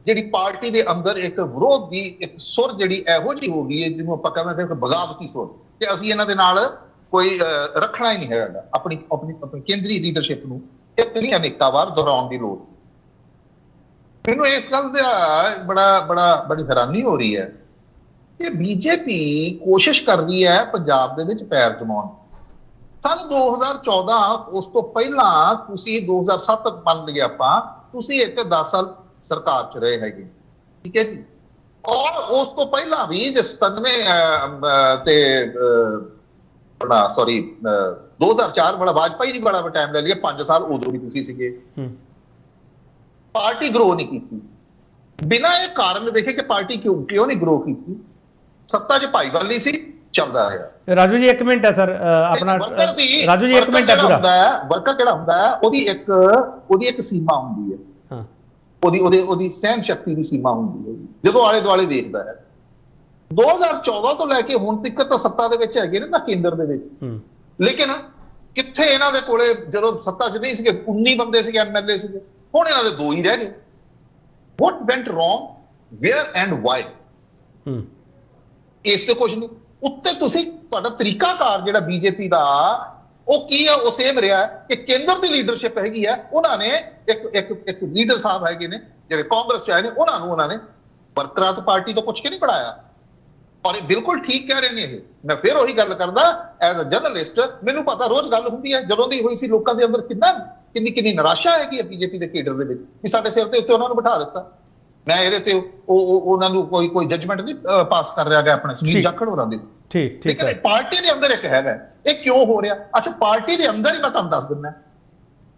ਜਿਹੜੀ ਪਾਰਟੀ ਦੇ ਅੰਦਰ ਇੱਕ ਵਿਰੋਧ ਦੀ ਇੱਕ ਸੁਰ ਜਿਹੜੀ ਇਹੋ ਜਿਹੀ ਹੋ ਗਈ ਹੈ, ਜਿਹਨੂੰ ਆਪਾਂ ਕਹਿੰਦੇ ਹਾਂ ਬਗਾਵਤੀ ਸੁਰ, ਕਿ ਅਸੀਂ ਇਹਨਾਂ ਦੇ ਨਾਲ ਕੋਈ ਰੱਖਣਾ ਹੀ ਨਹੀਂ ਹੈਗਾ। ਆਪਣੀ ਕੇਂਦਰੀ ਲੀਡਰਸ਼ਿਪ ਨੂੰ ਇੱਕ ਨਹੀਂ ਅਨੇਕਾਵਾਰ ਦੁਹਰਾਉਣ ਦੀ ਲੋੜ। ਮੈਨੂੰ ਇਸ ਗੱਲ ਦਾ ਬੜੀ ਹੈਰਾਨੀ ਹੋ ਰਹੀ ਹੈ ਕਿ ਬੀਜੇਪੀ ਕੋਸ਼ਿਸ਼ ਕਰਦੀ ਹੈ ਪੰਜਾਬ ਦੇ ਵਿੱਚ ਪੈਰ ਜਮਾਉਣ। ਸੰਨ 2014 ਉਸ ਤੋਂ ਪਹਿਲਾਂ ਤੁਸੀਂ 2007 ਮੰਨ ਲਈਏ ਆਪਾਂ, ਤੁਸੀਂ ਇੱਥੇ 10 ਸਾਲ ਸਰਕਾਰ 'ਚ ਰਹੇ ਹੈਗੇ, ਠੀਕ ਹੈ ਜੀ। ਔਰ ਉਸ ਤੋਂ ਪਹਿਲਾਂ ਵੀ 97 ਤੇ 2004 ਬੜਾ ਵਾਜਪਾਈ ਜੀ ਬੜਾ ਟਾਈਮ ਲੈ ਲਿਆ, 5 ਸਾਲ ਉਦੋਂ ਵੀ ਤੁਸੀਂ ਸੀਗੇ। ਪਾਰਟੀ ਗਰੋ ਨਹੀਂ ਕੀਤੀ, ਬਿਨਾਂ ਇਹ ਕਾਰਨ ਵੇਖੇ ਕਿ ਪਾਰਟੀ ਕਿਉਂ ਨਹੀਂ ਗਰੋ ਕੀਤੀ। ਸੱਤਾ 'ਚ ਭਾਈਵਾਲੀ ਸੀ, ਚੱਲਦਾ ਰਿਹਾ। ਰਾਜੂ ਜੀ 1 ਮਿੰਟ ਹੈ ਸਰ, ਆਪਣਾ ਰਾਜੂ ਜੀ 1 ਮਿੰਟ ਹੈ ਪੂਰਾ। ਵਰਕਰ ਜਿਹੜਾ ਹੁੰਦਾ ਹੈ ਉਹਦੀ ਇੱਕ ਸੀਮਾ ਹੁੰਦੀ ਹੈ, ਉਹਦੀ ਸਹਿਣ ਸ਼ਕਤੀ ਦੀ ਸੀਮਾ ਹੁੰਦੀ ਹੈ ਜਦੋਂ ਆਲੇ ਦੁਆਲੇ ਵੇਖਦਾ ਹੈ। 2014 ਤੋਂ ਲੈ ਕੇ ਹੁਣ ਤੱਕ ਤਾਂ ਸੱਤਾ ਦੇ ਵਿੱਚ ਹੈਗੇ ਨੇ ਨਾ, ਕੇਂਦਰ ਦੇ ਵਿੱਚ, ਲੇਕਿਨ ਕਿੱਥੇ ਇਹਨਾਂ ਦੇ ਕੋਲੇ ਜਦੋਂ ਸੱਤਾ 'ਚ ਨਹੀਂ ਸੀਗੇ 19 ਬੰਦੇ ਸੀਗੇ, ਐਮਐਲਏ ਸੀਗੇ, ਹੁਣ ਇਹਨਾਂ ਦੇ 2 ਹੀ ਰਹਿ ਗਏ। What went wrong? Where and why? ਇਸ ਤੇ ਕੁਝ ਨਹੀਂ। ਉੱਤੇ ਤੁਸੀਂ ਤੁਹਾਡਾ ਤਰੀਕਾਕਾਰ ਜਿਹੜਾ ਬੀਜੇਪੀ ਦਾ ਉਹ ਕੀ ਹੈ, ਉਹ ਸੇਮ ਰਿਹਾ ਕਿ ਕੇਂਦਰ ਦੀ ਲੀਡਰਸ਼ਿਪ ਹੈਗੀ ਹੈ, ਉਹਨਾਂ ਨੇ ਇੱਕ ਲੀਡਰ ਸਾਹਿਬ ਹੈਗੇ ਨੇ ਜਿਹੜੇ ਕਾਂਗਰਸ 'ਚ ਆਏ ਨੇ, ਉਹਨਾਂ ਨੇ ਵਰਕਰਾਂ ਤੋਂ ਪਾਰਟੀ ਤੋਂ ਪੁੱਛ ਕੇ ਨਹੀਂ ਪੜਾਇਆ। ਔਰ ਇਹ ਬਿਲਕੁਲ ਠੀਕ ਕਹਿ ਰਹੇ ਨੇ ਇਹ। ਮੈਂ ਫਿਰ ਉਹੀ ਗੱਲ ਕਰਦਾ, ਐਜ਼ ਅ ਜਰਨਲਿਸਟ ਮੈਨੂੰ ਪਤਾ ਰੋਜ਼ ਗੱਲ ਹੁੰਦੀ ਹੈ, ਜਦੋਂ ਦੀ ਹੋਈ ਸੀ ਲੋਕਾਂ ਦੇ ਅੰਦਰ ਕਿੰਨੀ ਨਿਰਾਸ਼ਾ ਹੈਗੀ ਹੈ ਬੀਜੇਪੀ ਦੇ ਕੇਡਰ ਦੇ ਵਿੱਚ ਕਿ ਸਾਡੇ ਸਿਰ ਤੇ ਉੱਤੇ ਉਹਨਾਂ ਨੂੰ ਬਿਠਾ ਦਿੱਤਾ। ਮੈਂ ਇਹਦੇ ਤੇ ਉਹਨਾਂ ਨੂੰ ਕੋਈ ਜਜਮੈਂਟ ਨਹੀਂ ਪਾਸ ਕਰ ਰਿਹਾ ਗਿਆ ਆਪਣੇ ਸੁਨੀਲ ਜਾਖੜ ਹੋਰਾਂ ਦੇ। ਠੀਕ ਹੈ, ਪਾਰਟੀ ਦੇ ਅੰਦਰ ਇੱਕ ਹੈਗਾ, ਇਹ ਕਿਉਂ ਹੋ ਰਿਹਾ? ਅੱਛਾ, ਪਾਰਟੀ ਦੇ ਅੰਦਰ ਹੀ ਮੈਂ ਤੁਹਾਨੂੰ ਦੱਸ ਦਿੰਦਾ,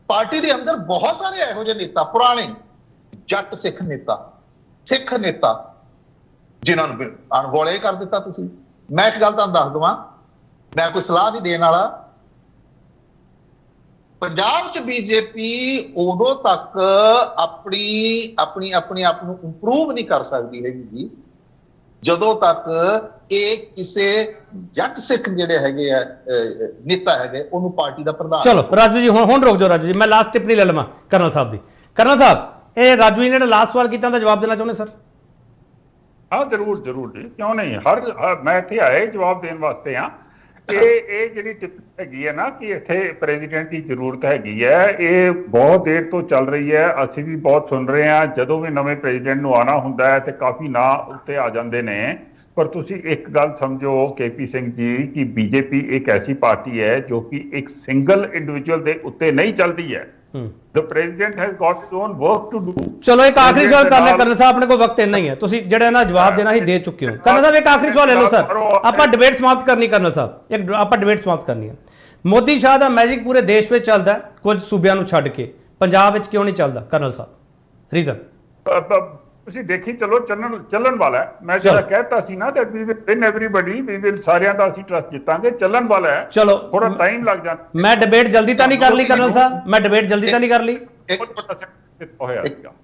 ਪਾਰਟੀ ਦੇ ਅੰਦਰ ਬਹੁਤ ਸਾਰੇ ਇਹੋ ਜਿਹੇ ਨੇਤਾ, ਪੁਰਾਣੇ ਜੱਟ ਸਿੱਖ ਨੇਤਾ ਜਿਨ੍ਹਾਂ ਨੂੰ ਅਣਗੌਲੇ ਕਰ ਦਿੱਤਾ ਤੁਸੀਂ। ਮੈਂ ਇੱਕ ਗੱਲ ਤੁਹਾਨੂੰ ਦੱਸ ਦਵਾਂ, ਮੈਂ ਕੋਈ ਸਲਾਹ ਨਹੀਂ ਦੇਣ ਵਾਲਾ, ਪੰਜਾਬ 'ਚ ਬੀਜੇਪੀ ਉਦੋਂ ਤੱਕ ਆਪਣੀ ਆਪ ਨੂੰ ਇੰਪਰੂਵ ਨਹੀਂ ਕਰ ਸਕਦੀ ਹੈਗੀ ਜੀ ਜਦੋਂ ਤੱਕ ਇਹ ਕਿਸੇ ਜੱਟ ਸਿੱਖ ਜਿਹੜੇ ਹੈਗੇ ਆ ਨੇਤਾ ਹੈਗੇ ਉਹਨੂੰ ਪਾਰਟੀ ਦਾ ਪ੍ਰਧਾਨ। ਚਲੋ ਰਾਜੂ ਜੀ ਹੁਣ ਰੁਕ ਜਾਓ। ਰਾਜੂ ਜੀ ਮੈਂ ਲਾਸਟ ਟਿੱਪਣੀ ਲੈ ਲਵਾਂ ਕਰਨਲ ਸਾਹਿਬ ਦੀ। ਕਰਨਲ ਸਾਹਿਬ, ਇਹ ਰਾਜੂ ਜੀ ਨੇ ਲਾਸਟ ਸਵਾਲ ਕੀਤਾ ਉਹਦਾ ਜਵਾਬ ਦੇਣਾ ਚਾਹੁੰਦੇ ਸਰ? ਹਾਂ ਜ਼ਰੂਰ ਜੀ, ਕਿਉਂ ਨਹੀਂ। ਮੈਂ ਇੱਥੇ ਆਏ ਜਵਾਬ ਦੇਣ ਵਾਸਤੇ ਹਾਂ। ਇਹ ਜਿਹੜੀ ਟਿੱਪਣੀ ਹੈਗੀ ਹੈ ਨਾ ਕਿ ਇੱਥੇ ਪ੍ਰੈਜ਼ੀਡੈਂਟ ਦੀ ਜ਼ਰੂਰਤ ਹੈਗੀ ਹੈ, ਇਹ ਬਹੁਤ ਦੇਰ ਤੋਂ ਚੱਲ ਰਹੀ ਹੈ। ਅਸੀਂ ਵੀ ਬਹੁਤ ਸੁਣ ਰਹੇ ਹਾਂ, ਜਦੋਂ ਵੀ ਨਵੇਂ ਪ੍ਰੈਜ਼ੀਡੈਂਟ ਨੂੰ ਆਉਣਾ ਹੁੰਦਾ ਹੈ ਤੇ ਕਾਫੀ ਨਾਂ ਉੱਤੇ ਆ ਜਾਂਦੇ ਨੇ। ਪਰ ਤੁਸੀਂ ਇੱਕ ਗੱਲ ਸਮਝੋ KP ਸਿੰਘ ਜੀ ਕਿ ਬੀਜੇਪੀ ਇੱਕ ਐਸੀ ਪਾਰਟੀ ਹੈ ਜੋ ਕਿ ਇੱਕ ਸਿੰਗਲ ਇੰਡੀਵਿਜੂਅਲ ਦੇ ਉੱਤੇ ਨਹੀਂ ਚੱਲਦੀ ਹੈ। The president has got his own work to do. ਚਲੋ ਇੱਕ ਆਖਰੀ ਸਵਾਲ ਕਰਨਾ ਕਰਨਲ ਸਾਹਿਬ, ਆਪਣੇ ਕੋਲ ਵਕਤ ਇੰਨਾ ਹੀ ਹੈ, ਤੁਸੀਂ ਜਿਹੜਾ ਨਾ ਜਵਾਬ ਦੇਣਾ ਹੀ ਦੇ ਚੁੱਕੇ ਹੋ। ਕਰਨਲ ਸਾਹਿਬ ਇੱਕ ਆਖਰੀ ਸਵਾਲ ਲੈ ਲਓ ਸਰ, ਆਪਾਂ ਡਿਬੇਟ ਸਮਾਪਤ ਕਰਨੀ। ਕਰਨਲ ਸਾਹਿਬ ਆਪਾਂ ਡਿਬੇਟ ਸਮਾਪਤ ਕਰਨੀ ਹੈ। ਮੋਦੀ ਸ਼ਾਹ ਦਾ ਮੈਜਿਕ ਪੂਰੇ ਦੇਸ਼ ਵਿੱਚ ਚੱਲਦਾ, ਕੁਝ ਸੂਬਿਆਂ ਨੂੰ ਛੱਡ ਕੇ, ਪੰਜਾਬ ਵਿੱਚ ਕਿਉਂ ਨਹੀਂ ਚੱਲਦਾ ਕਰਨਲ ਸਾਹਿਬ? ਰੀਜ਼ਨ ਤੁਸੀਂ ਦੇਖੀ ਚਲੋ ਚੱਲਣ ਵਾਲਾ ਹੈ। ਮੈਂ ਜਿਹੜਾ ਕਹਿਤਾ ਸੀ ਨਾ that we will win everybody, we will ਸਾਰਿਆਂ ਦਾ ਅਸੀਂ ਟਰਸਟ ਜਿੱਤਾਂਗੇ, ਚੱਲਣ ਵਾਲਾ ਹੈ। ਚਲੋ ਥੋੜਾ ਟਾਈਮ ਲੱਗ ਜਾਂਦਾ। ਮੈਂ ਡਿਬੇਟ ਜਲਦੀ ਤਾਂ ਨਹੀਂ ਕਰ ਲਈ ਕਰਨਲ ਸਾਹਿਬ, ਮੈਂ ਡਿਬੇਟ ਜਲਦੀ ਤਾਂ ਨਹੀਂ ਕਰ ਲਈ।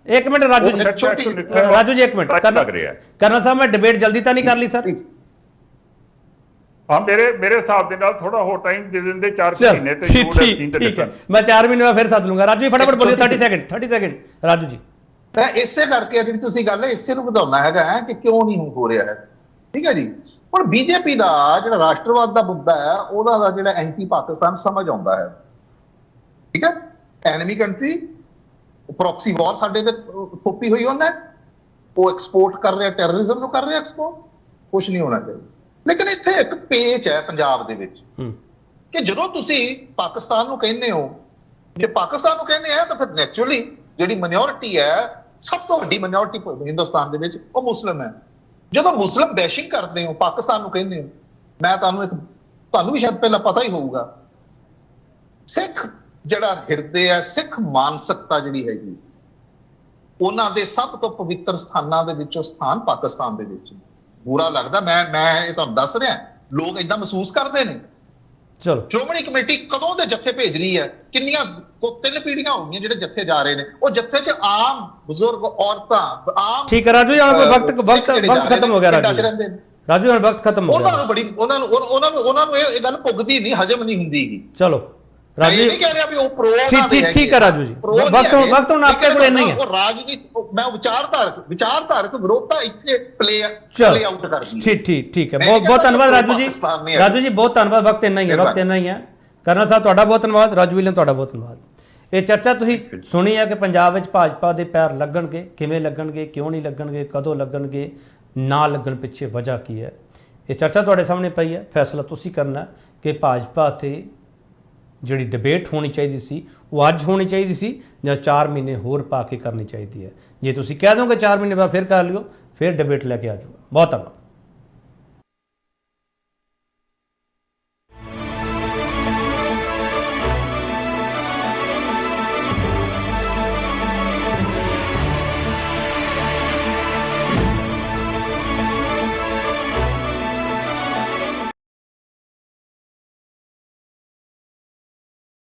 ਇੱਕ ਮਿੰਟ ਰਾਜੂ ਜੀ, ਇੱਕ ਮਿੰਟ ਕਰਨਲ ਸਾਹਿਬ, ਮੈਂ ਡਿਬੇਟ ਜਲਦੀ ਤਾਂ ਨਹੀਂ ਕਰ ਲਈ ਸਰ? ਹਾਂ, ਮੇਰੇ ਹਿਸਾਬ ਦੇ ਨਾਲ ਥੋੜਾ ਹੋਰ ਟਾਈਮ ਦੇ ਦਿੰਦੇ, 4 ਮਹੀਨੇ ਤੇ ਠੀਕ ਹੈ, ਮੈਂ 4 ਮਹੀਨੇ ਬਾਅਦ ਫਿਰ ਸੱਦ ਲੂੰਗਾ। ਰਾਜੂ ਜੀ ਫਟਾਫਟ ਬੋਲਿਓ, 30 ਸੈਕਿੰਡ ਰਾਜੂ ਜੀ। ਮੈਂ ਇਸੇ ਕਰਕੇ ਜਿਹੜੀ ਤੁਸੀਂ ਗੱਲ ਹੈ ਇਸੇ ਨੂੰ ਵਧਾਉਣਾ ਹੈਗਾ ਕਿ ਕਿਉਂ ਨਹੀਂ ਹੋ ਰਿਹਾ ਹੈ। ਠੀਕ ਹੈ ਜੀ। ਹੁਣ ਬੀਜੇਪੀ ਦਾ ਜਿਹੜਾ ਰਾਸ਼ਟਰਵਾਦ ਦਾ ਮੁੱਦਾ ਹੈ, ਉਹਦਾ ਦਾ ਜਿਹੜਾ ਐਂਟੀ ਪਾਕਿਸਤਾਨ ਸਮਝ ਆਉਂਦਾ ਹੈ। ਠੀਕ ਹੈ, ਐਨਮੀ ਕੰਟਰੀ, ਪ੍ਰੋਕਸੀ ਵਾਰ ਸਾਡੇ ਤੇ ਥੋਪੀ ਹੋਈ ਉਹਨੇ, ਉਹ ਐਕਸਪੋਰਟ ਕਰ ਰਿਹਾ, ਟੈਰਰਿਜ਼ਮ ਨੂੰ ਕਰ ਰਿਹਾ ਐਕਸਪੋਰਟ, ਕੁਝ ਨਹੀਂ ਹੋਣਾ ਚਾਹੀਦਾ। ਲੇਕਿਨ ਇੱਥੇ ਇੱਕ ਪੇਚ ਹੈ ਪੰਜਾਬ ਦੇ ਵਿੱਚ ਕਿ ਜਦੋਂ ਤੁਸੀਂ ਪਾਕਿਸਤਾਨ ਨੂੰ ਕਹਿੰਦੇ ਹੋ, ਜੇ ਪਾਕਿਸਤਾਨ ਨੂੰ ਕਹਿੰਦੇ ਆ ਤਾਂ ਫਿਰ ਨੈਚੁਰਲੀ ਜਿਹੜੀ ਮਾਈਨੋਰਿਟੀ ਹੈ, ਸਭ ਤੋਂ ਵੱਡੀ ਮਾਈਨੋਰਿਟੀ ਹਿੰਦੁਸਤਾਨ ਦੇ ਵਿੱਚ ਉਹ ਮੁਸਲਿਮ ਹੈ। ਜਦੋਂ ਮੁਸਲਿਮ ਬੈਸ਼ਿੰਗ ਕਰਦੇ ਹੋ, ਪਾਕਿਸਤਾਨ ਨੂੰ ਕਹਿੰਦੇ ਹੋ, ਮੈਂ ਤੁਹਾਨੂੰ ਵੀ ਸ਼ਾਇਦ ਪਹਿਲਾਂ ਪਤਾ ਹੀ ਹੋਊਗਾ, ਸਿੱਖ ਜਿਹੜਾ ਹਿਰਦੇ ਹੈ, ਸਿੱਖ ਮਾਨਸਿਕਤਾ ਜਿਹੜੀ ਹੈਗੀ, ਉਹਨਾਂ ਦੇ ਸਭ ਤੋਂ ਪਵਿੱਤਰ ਸਥਾਨਾਂ ਦੇ ਵਿੱਚੋਂ ਸਥਾਨ ਪਾਕਿਸਤਾਨ ਦੇ ਵਿੱਚ। ਬੁਰਾ ਲੱਗਦਾ, ਮੈਂ ਇਹ ਤੁਹਾਨੂੰ ਦੱਸ ਰਿਹਾ, ਲੋਕ ਏਦਾਂ ਮਹਿਸੂਸ ਕਰਦੇ ਨੇ। ਚਲੋ, ਸ਼੍ਰੋਮਣੀ ਕਮੇਟੀ ਕਦੋਂ ਦੇ ਜੱਥੇ ਭੇਜ ਰਹੀ ਹੈ, ਕਿੰਨੀਆਂ 3 ਪੀੜ੍ਹੀਆਂ ਹੋ ਗਈਆਂ ਜਿਹੜੇ ਜੱਥੇ ਜਾ ਰਹੇ ਨੇ। ਉਹ ਜੱਥੇ 'ਚ ਆਮ ਬਜ਼ੁਰਗ, ਔਰਤਾਂ, ਆਮ ਠੀਕ ਹੈ ਰਾਜੂ ਜੀ, ਹੁਣ ਵਕਤ ਖਤਮ ਹੋ ਗਿਆ ਰਾਜੂ। ਰਾਜੂ ਹੁਣ ਵਕਤ ਖਤਮ ਹੋ ਗਿਆ। ਉਹਨਾਂ ਨੂੰ ਇਹ ਗੱਲ ਪੁੱਗਦੀ ਨਹੀਂ, ਹਜਮ ਨਹੀਂ ਹੁੰਦੀ। ਚਲੋ ਰਾਜੂ, ਇਹ ਨਹੀਂ ਕਹਿ ਰਿਹਾ ਵੀ ਉਹ ਪ੍ਰੋ ਠੀਕ ਹੈ ਰਾਜੂ ਜੀ, ਵਕਤ ਹੁਣ ਆਪਕੇ ਕੋਲ ਨਹੀਂ ਹੈ। ਉਹ ਰਾਜਨੀਤੀ, ਮੈਂ ਵਿਚਾਰਧਾਰਕ ਵਿਰੋਧਤਾ ਇੱਥੇ ਪਲੇ ਆਊਟ ਕਰਦੀ ਹੈ। ਠੀਕ ਹੈ, ਬਹੁਤ ਧੰਨਵਾਦ ਰਾਜੂ ਜੀ। ਰਾਜੂ ਜੀ ਬਹੁਤ ਧੰਨਵਾਦ, ਵਕਤ ਇੰਨਾ ਹੀ ਹੈ। ਕਰਨਲ ਸਾਹਿਬ ਤੁਹਾਡਾ ਬਹੁਤ ਧੰਨਵਾਦ, ਰਾਜੂ ਵਿਲੀਅਮ ਤੁਹਾਡਾ ਬਹੁਤ ਧੰਨਵਾਦ। ਇਹ ਚਰਚਾ ਤੁਸੀਂ ਸੁਣੀ ਹੈ ਕਿ ਪੰਜਾਬ ਵਿੱਚ ਭਾਜਪਾ ਦੇ ਪੈਰ ਲੱਗਣਗੇ, ਕਿਵੇਂ ਲੱਗਣਗੇ, ਕਿਉਂ ਨਹੀਂ ਲੱਗਣਗੇ, ਕਦੋਂ ਲੱਗਣਗੇ, ਨਾ ਲੱਗਣ ਪਿੱਛੇ ਵਜ੍ਹਾ ਕੀ ਹੈ। ਇਹ ਚਰਚਾ ਤੁਹਾਡੇ ਸਾਹਮਣੇ ਪਈ ਹੈ, ਫੈਸਲਾ ਤੁਸੀਂ ਕਰਨਾ ਕਿ ਭਾਜਪਾ ਤੇ ਜਿਹੜੀ ਡਿਬੇਟ ਹੋਣੀ ਚਾਹੀਦੀ ਸੀ ਉਹ ਅੱਜ ਹੋਣੀ ਚਾਹੀਦੀ ਸੀ ਜਾਂ 4 ਮਹੀਨੇ ਹੋਰ ਪਾ ਕੇ ਕਰਨੀ ਚਾਹੀਦੀ ਹੈ। ਜੇ ਤੁਸੀਂ ਕਹਿ ਦੋਗੇ 4 ਮਹੀਨੇ ਬਾਅਦ ਫਿਰ ਕਰ ਲਿਓ, ਫਿਰ ਡਿਬੇਟ ਲੈ ਕੇ ਆ ਜਾਊਗਾ। ਬਹੁਤ ਧੰਨਵਾਦ।